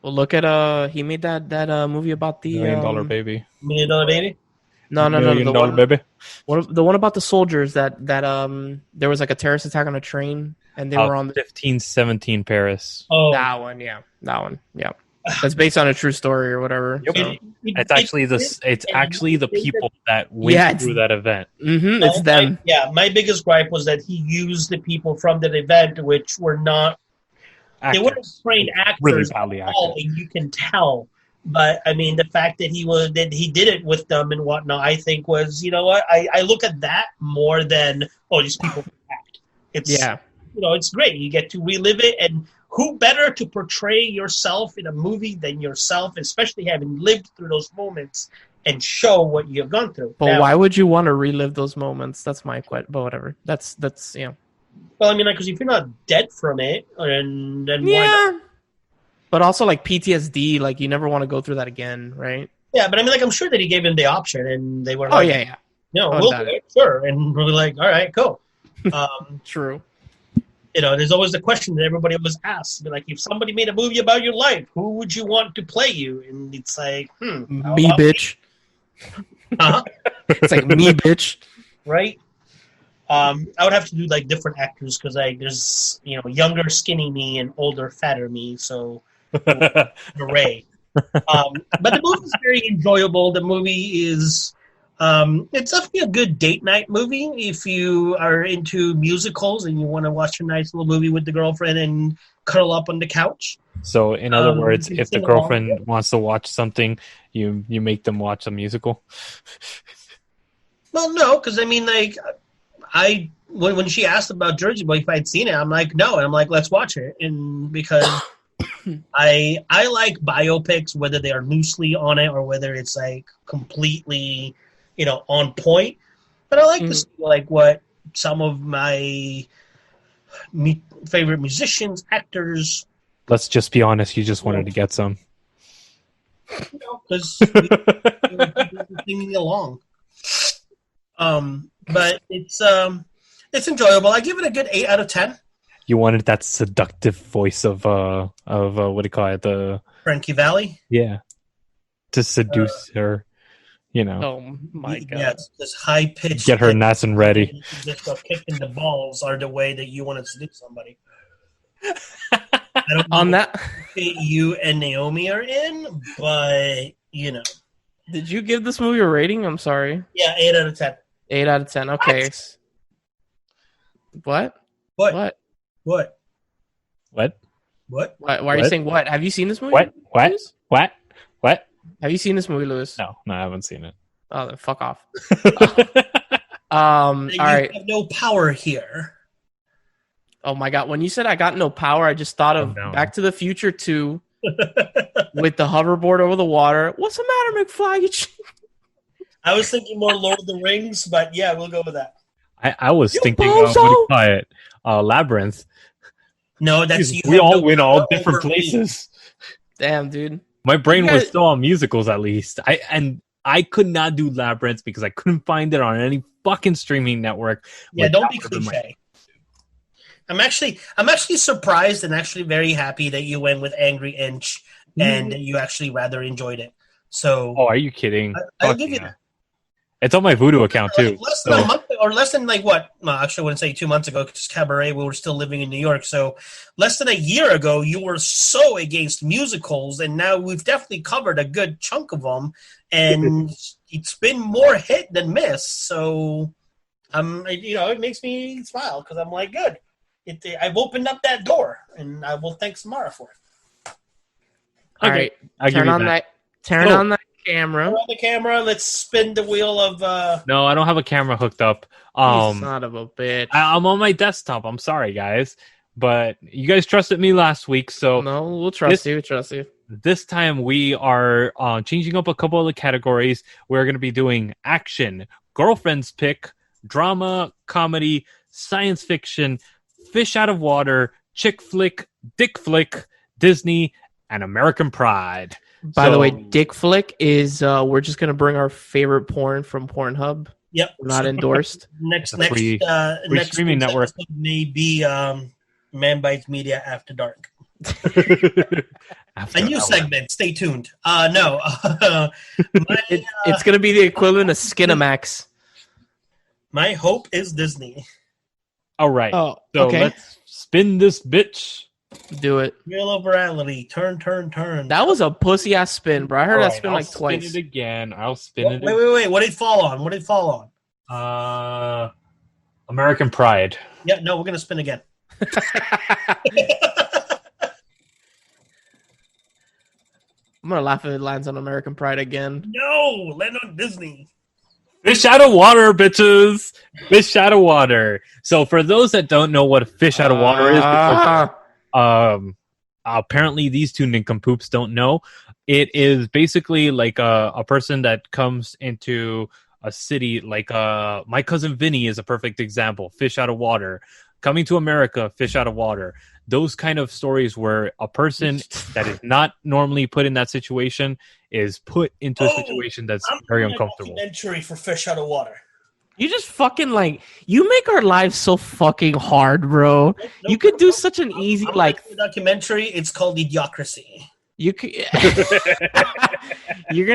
Speaker 1: well, look at he made that movie about the
Speaker 3: $1 Million Baby.
Speaker 2: $1 Million Baby.
Speaker 1: No,
Speaker 3: $1 Million
Speaker 1: the one,
Speaker 3: Baby.
Speaker 1: the one about the soldiers that there was like a terrorist attack on a train and they were on the
Speaker 3: 1517 Paris.
Speaker 2: Oh,
Speaker 1: that one, yeah. That's based on a true story or whatever.
Speaker 3: Yep.
Speaker 1: So.
Speaker 3: It's actually the people that went through that event.
Speaker 1: Mm-hmm, it's them.
Speaker 2: My biggest gripe was that he used the people from that event, which were not.
Speaker 3: Actors.
Speaker 2: They weren't trained actors
Speaker 3: Really badly
Speaker 2: at all,
Speaker 3: acted.
Speaker 2: and you can tell. But I mean, the fact that he did it with them and whatnot, I think was, you know what, I look at that more than these people act. It's it's great. You get to relive it, and who better to portray yourself in a movie than yourself, especially having lived through those moments and show what you have gone through.
Speaker 1: But why would you want to relive those moments? That's my question. But whatever. That's
Speaker 2: Well, I mean, because if you're not dead from it, and then why not?
Speaker 1: But also like PTSD, like you never want to go through that again, right?
Speaker 2: Yeah, but I mean, like I'm sure that he gave him the option, and they were
Speaker 1: Oh
Speaker 2: like,
Speaker 1: yeah.
Speaker 2: We'll do it, sure, and we're like, all right, cool.
Speaker 1: True.
Speaker 2: You know, there's always the question that everybody always asks, like, if somebody made a movie about your life, who would you want to play you? And it's like,
Speaker 1: me, bitch.
Speaker 2: Uh-huh.
Speaker 1: It's like me, bitch.
Speaker 2: Right? I would have to do like different actors because like there's younger skinny me and older fatter me, so array. But the movie is very enjoyable. The movie is it's definitely a good date night movie if you are into musicals and you want to watch a nice little movie with the girlfriend and cuddle up on the couch.
Speaker 3: So in other words, if the
Speaker 2: sing
Speaker 3: girlfriend
Speaker 2: along.
Speaker 3: wants to watch something, you make them watch a musical.
Speaker 2: Well, no, because I mean, like, when she asked about Jersey Boy if I'd seen it, I'm like, no, and I'm like, let's watch it, and because I like biopics, whether they are loosely on it or whether it's like completely, on point. But I like to see like what some of my favorite musicians, actors.
Speaker 3: Let's just be honest. You just wanted to get some.
Speaker 2: Because singing along. But it's enjoyable. I give it a good 8 out of 10.
Speaker 3: You wanted that seductive voice of what do you call it? The
Speaker 2: Frankie Valli.
Speaker 3: Yeah, to seduce her.
Speaker 1: Oh my god!
Speaker 2: Yes, this high pitched.
Speaker 3: Get her nice and ready.
Speaker 2: Just kicking the balls are the way that you want to seduce somebody. I don't know
Speaker 1: On that,
Speaker 2: you and Naomi are in, but
Speaker 1: did you give this movie a rating? I'm sorry.
Speaker 2: Yeah, 8 out of 10.
Speaker 1: 8 out of 10. Okay. What?
Speaker 2: What?
Speaker 1: What?
Speaker 2: What?
Speaker 3: What?
Speaker 2: What?
Speaker 1: Why are you saying what? Have you seen this movie?
Speaker 3: What?
Speaker 1: Louis?
Speaker 3: What?
Speaker 1: Have you seen this movie, Louis?
Speaker 3: No, I haven't seen it.
Speaker 1: Oh, then fuck off.
Speaker 2: You
Speaker 1: All right.
Speaker 2: have no power here.
Speaker 1: Oh my god! When you said I got no power, I just thought of
Speaker 3: no.
Speaker 1: Back to the Future 2 with the hoverboard over the water. What's the matter, McFly?
Speaker 2: I was thinking more Lord of the Rings, but yeah, we'll go with that.
Speaker 3: I was thinking,
Speaker 1: bozo!
Speaker 3: what do you call it? Labyrinth.
Speaker 2: No, that's you.
Speaker 3: We all went all
Speaker 2: over
Speaker 3: different
Speaker 2: me.
Speaker 3: places.
Speaker 1: Damn, dude.
Speaker 3: My brain
Speaker 1: You
Speaker 3: was
Speaker 1: guys-
Speaker 3: still on musicals, at least. I could not do Labyrinth because I couldn't find it on any fucking streaming network.
Speaker 2: Yeah,
Speaker 3: Like,
Speaker 2: don't
Speaker 3: that
Speaker 2: be
Speaker 3: would've been
Speaker 2: cliche. I'm actually surprised and actually very happy that you went with Angry Inch and that you actually rather enjoyed it. So
Speaker 3: Oh, are you kidding?
Speaker 2: I'll
Speaker 3: Fuck
Speaker 2: give you
Speaker 3: yeah.
Speaker 2: that.
Speaker 3: It's on my Voodoo account too.
Speaker 2: Less than a month ago, or less than like what? Well, actually, I wouldn't say 2 months ago because Cabaret, we were still living in New York. So less than a year ago, you were so against musicals, and now we've definitely covered a good chunk of them, and it's been more hit than miss. So, it makes me smile because I'm like, good. I've opened up that door, and I will thank Samara for it.
Speaker 1: All right, turn on that camera.
Speaker 2: Turn on the camera. Let's spin the wheel of.
Speaker 3: No, I don't have a camera hooked up.
Speaker 1: Son of a bitch.
Speaker 3: I'm on my desktop. I'm sorry, guys, but you guys trusted me last week, so
Speaker 1: no, we'll trust you.
Speaker 3: This time we are changing up a couple of the categories. We're going to be doing action, girlfriend's pick, drama, comedy, science fiction, fish out of water, chick flick, dick flick, Disney, and American Pride.
Speaker 1: By the way, dick flick is we're just gonna bring our favorite porn from Pornhub.
Speaker 2: Yep,
Speaker 1: we're not endorsed.
Speaker 2: next
Speaker 3: streaming network
Speaker 2: may be Man Bites Media After Dark. A new segment. Stay tuned. No,
Speaker 1: it's gonna be the equivalent of Skinamax.
Speaker 2: My hope is Disney.
Speaker 3: All right.
Speaker 1: Oh,
Speaker 3: so
Speaker 1: okay.
Speaker 3: Let's spin this bitch.
Speaker 1: Do it.
Speaker 2: Wheel of virality. Turn.
Speaker 1: That was a pussy ass spin, bro. I heard that spin like twice.
Speaker 3: I'll spin it again. I'll spin it.
Speaker 2: Wait. What did it fall on?
Speaker 3: American Pride.
Speaker 2: Yeah, no, we're gonna spin again.
Speaker 1: I'm gonna laugh if it lands on American Pride again.
Speaker 2: No, land on Disney.
Speaker 3: Fish out of water, bitches. Fish out of water. So for those that don't know what fish out of water is, apparently these two nincompoops don't know. It is basically like a person that comes into a city, like my cousin Vinny is a perfect example. Fish out of water. Coming to America, fish out of water. Those kind of stories where a person that is not normally put in that situation is put into a situation that's very uncomfortable.
Speaker 2: Documentary for fish out of water.
Speaker 1: You just fucking you make our lives so fucking hard, bro. You could do such an easy
Speaker 2: documentary. It's called Idiocracy.
Speaker 1: You could, you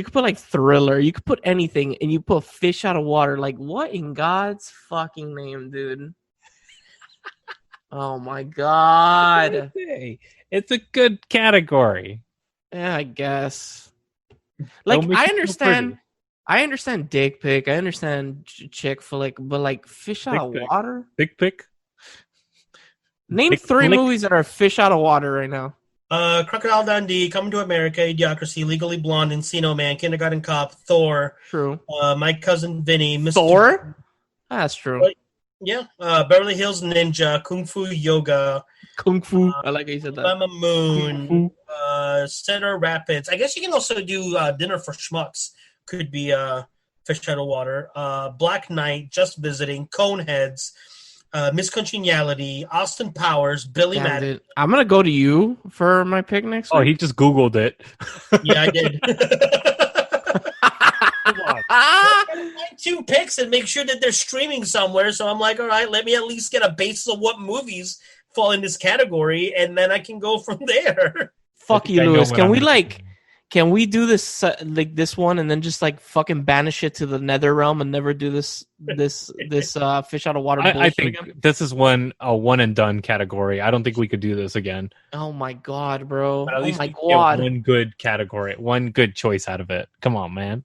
Speaker 1: could put thriller. You could put anything, and you put fish out of water. Like, what in God's fucking name, dude? Oh my God!
Speaker 3: It's a good category.
Speaker 1: Yeah, I guess. I understand dick pic. I understand chick flick, but fish out of water.
Speaker 3: Dick pic.
Speaker 1: Name dick 3 movies that are fish out of water right now.
Speaker 2: Crocodile Dundee, Coming to America, Idiocracy, Legally Blonde, Encino Man, Kindergarten Cop, Thor.
Speaker 1: True.
Speaker 2: My Cousin Vinny, Mr.
Speaker 1: Thor. That's true.
Speaker 2: Yeah. Beverly Hills Ninja, Kung Fu Yoga.
Speaker 1: Kung Fu. I like how you said that.
Speaker 2: Mama Moon. Cedar Rapids. I guess you can also do Dinner for Schmucks. Could be Fish Out of Water. Black Knight, Just Visiting, Coneheads, Miss Congeniality, Austin Powers, Billy Madden.
Speaker 1: I'm going to go to you for my pick next week.
Speaker 3: Oh, he just Googled it.
Speaker 2: Yeah, I did. I find 2 picks and make sure that they're streaming somewhere. So I'm like, all right, let me at least get a basis of what movies fall in this category, and then I can go from there.
Speaker 1: Fuck you, Lewis. Can we do this this one and then just fucking banish it to the nether realm and never do this fish out of water bullshit
Speaker 3: I think
Speaker 1: again?
Speaker 3: This is a one and done category. I don't think we could do this again.
Speaker 1: Oh my God, bro.
Speaker 3: But at least
Speaker 1: my God.
Speaker 3: One good category, one good choice out of it. Come on, man.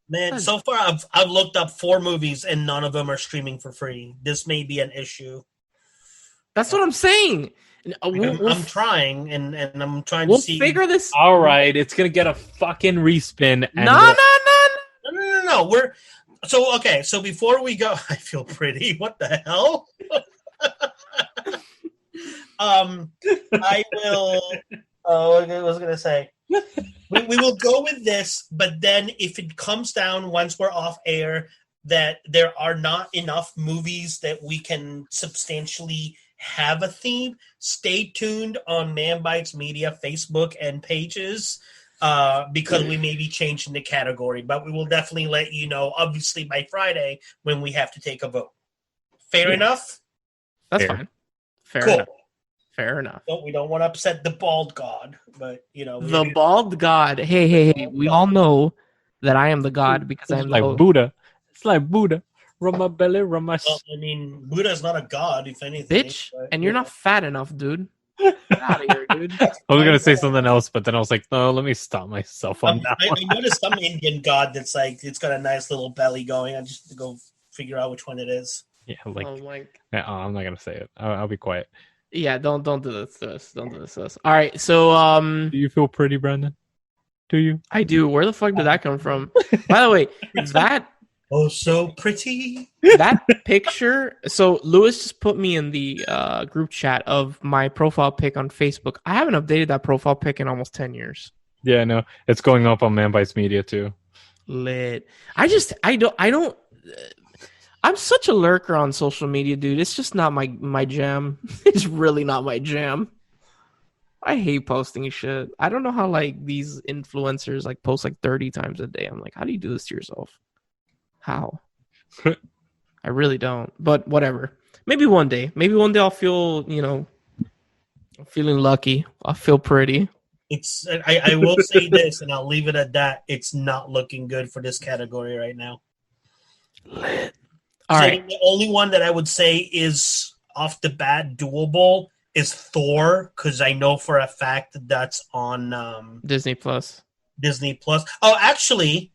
Speaker 2: Man, so far I've looked up 4 movies and none of them are streaming for free. This may be an issue.
Speaker 1: That's what I'm saying.
Speaker 2: I'm trying, and I'm trying
Speaker 1: to
Speaker 2: see.
Speaker 1: We'll figure this.
Speaker 3: All right, it's gonna get a fucking respin.
Speaker 2: No. We're okay. So before we go, I feel pretty. What the hell? I will. Oh, I was gonna say. We will go with this, but then if it comes down once we're off air that there are not enough movies that we can substantially have a theme, stay tuned on Man Bites Media Facebook and pages because we may be changing the category, but we will definitely let you know, obviously, by Friday when we have to take a vote. Fair enough?
Speaker 1: That's fine. Fair enough.
Speaker 2: We don't want to upset the bald god, but,
Speaker 1: The bald god. Hey. We all know that I am the god because I am the
Speaker 3: Buddha. It's like Buddha. Rub my belly, rub my...
Speaker 2: Well, I mean, Buddha is not a god, if anything.
Speaker 1: Bitch,
Speaker 2: but,
Speaker 1: and you're not fat enough, dude. Get out of here, dude.
Speaker 3: I was going to say something else, but then I was like, no, let me stop myself on that
Speaker 2: I
Speaker 3: one.
Speaker 2: noticed some Indian god that's like, it's got a nice little belly going. I just have to go figure out which one it is.
Speaker 3: Yeah, like,
Speaker 1: Oh my.
Speaker 3: I'm not going to say it. I'll be quiet.
Speaker 1: Yeah, don't do this to us. Don't do this to us. All right, so
Speaker 3: Do you feel pretty, Brandon? Do you?
Speaker 1: I do. Where the fuck did that come from? By the way, that
Speaker 2: Oh, so pretty.
Speaker 1: that picture. So Lewis just put me in the group chat of my profile pic on Facebook. I haven't updated that profile pic in almost 10 years.
Speaker 3: Yeah, no, it's going up on Man Bites Media too.
Speaker 1: Lit. I don't. I'm such a lurker on social media, dude. It's just not my jam. It's really not my jam. I hate posting shit. I don't know how like these influencers like post like 30 times a day. I'm like, how do you do this to yourself? How? I really don't. But whatever. Maybe one day. Maybe one day I'll feel, I'm feeling lucky. I'll feel pretty.
Speaker 2: It's. I will say this, and I'll leave it at that. It's not looking good for this category right now.
Speaker 1: Lit. All right.
Speaker 2: The only one that I would say is off the bat doable is Thor, because I know for a fact that that's on
Speaker 1: Disney Plus.
Speaker 2: Disney Plus. Oh, actually,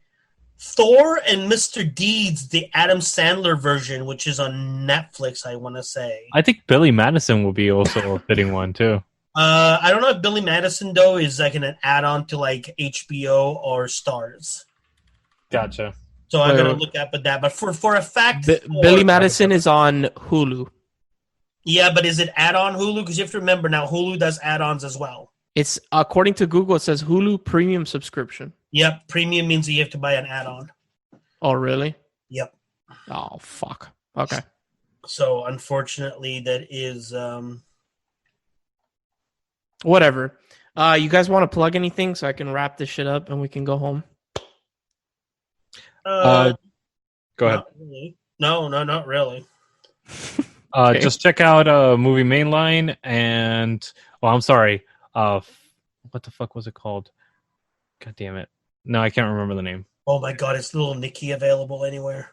Speaker 2: Thor and Mr. Deeds, the Adam Sandler version, which is on Netflix, I want to say.
Speaker 3: I think Billy Madison will be also a fitting one too.
Speaker 2: I don't know if Billy Madison, though, is like an add-on to like HBO or Stars.
Speaker 3: Gotcha.
Speaker 2: So I'm going to look up at that. But for a fact...
Speaker 1: Billy Madison is on Hulu.
Speaker 2: Yeah, but is it add-on Hulu? Because you have to remember now, Hulu does add-ons as well.
Speaker 1: It's according to Google, it says Hulu Premium subscription.
Speaker 2: Yep, premium means that you have to buy an add-on.
Speaker 1: Oh, really?
Speaker 2: Yep.
Speaker 1: Oh, fuck. Okay.
Speaker 2: So, unfortunately, that is...
Speaker 1: Whatever. You guys want to plug anything so I can wrap this shit up and we can go home?
Speaker 3: Go ahead.
Speaker 2: Not really. No, not really.
Speaker 1: Okay.
Speaker 3: Just check out Movie Mainline and... Well, I'm sorry. What the fuck was it called? God damn it. No, I can't remember the name.
Speaker 2: Oh my god, is Little Nicky available anywhere?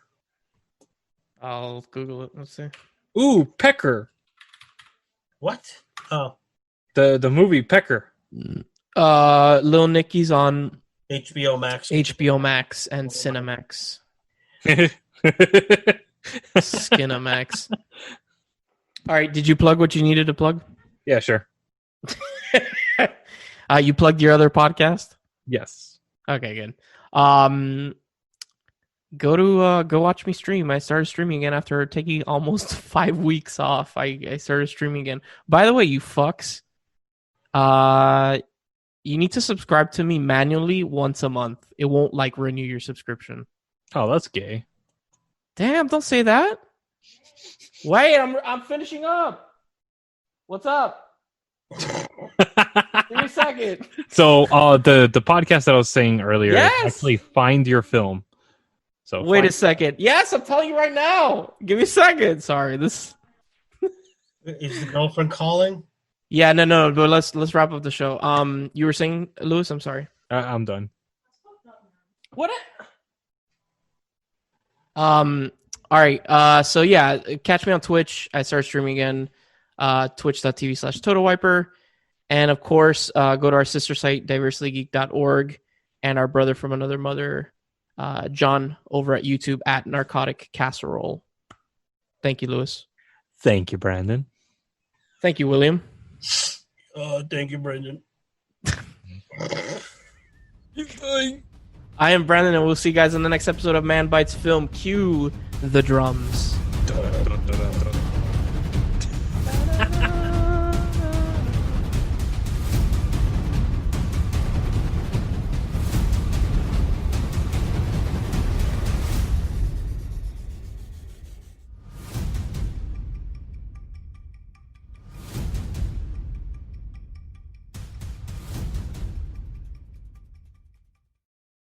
Speaker 1: I'll Google it. Let's see.
Speaker 3: Ooh, Pecker.
Speaker 2: What? Oh.
Speaker 3: The movie Pecker.
Speaker 1: Lil Nicky's on
Speaker 2: HBO Max.
Speaker 1: HBO Max and Cinemax. Skinamax. All right, did you plug what you needed to plug?
Speaker 3: Yeah, sure.
Speaker 1: You plugged your other podcast?
Speaker 3: Yes.
Speaker 1: Okay, good. Go watch me stream. I started streaming again after taking almost 5 weeks off. I started streaming again. By the way, you fucks, you need to subscribe to me manually once a month. It won't like renew your subscription.
Speaker 3: Oh, that's gay.
Speaker 1: Damn, don't say that. Wait, I'm finishing up. What's up? Give me a second.
Speaker 3: So, the podcast that I was saying earlier,
Speaker 1: Yes!
Speaker 3: actually Find Your Film. So
Speaker 1: Wait a second. Yes, I'm telling you right now. Give me a second. Sorry, this.
Speaker 2: Is the girlfriend calling?
Speaker 1: Yeah, no. But let's wrap up the show. You were saying, Lewis? I'm sorry.
Speaker 3: I'm done.
Speaker 1: What? All right. So yeah, catch me on Twitch. I started streaming again. Twitch.tv/TotalWiper. And of course, go to our sister site, diverselygeek.org, and our brother from another mother, John, over at YouTube at Narcotic Casserole. Thank you, Lewis.
Speaker 3: Thank you, Brandon.
Speaker 1: Thank you, William.
Speaker 2: Thank you, Brendan.
Speaker 1: I am Brandon, and we'll see you guys in the next episode of Man Bites Film. Cue the drums.
Speaker 3: Dun, dun, dun, dun.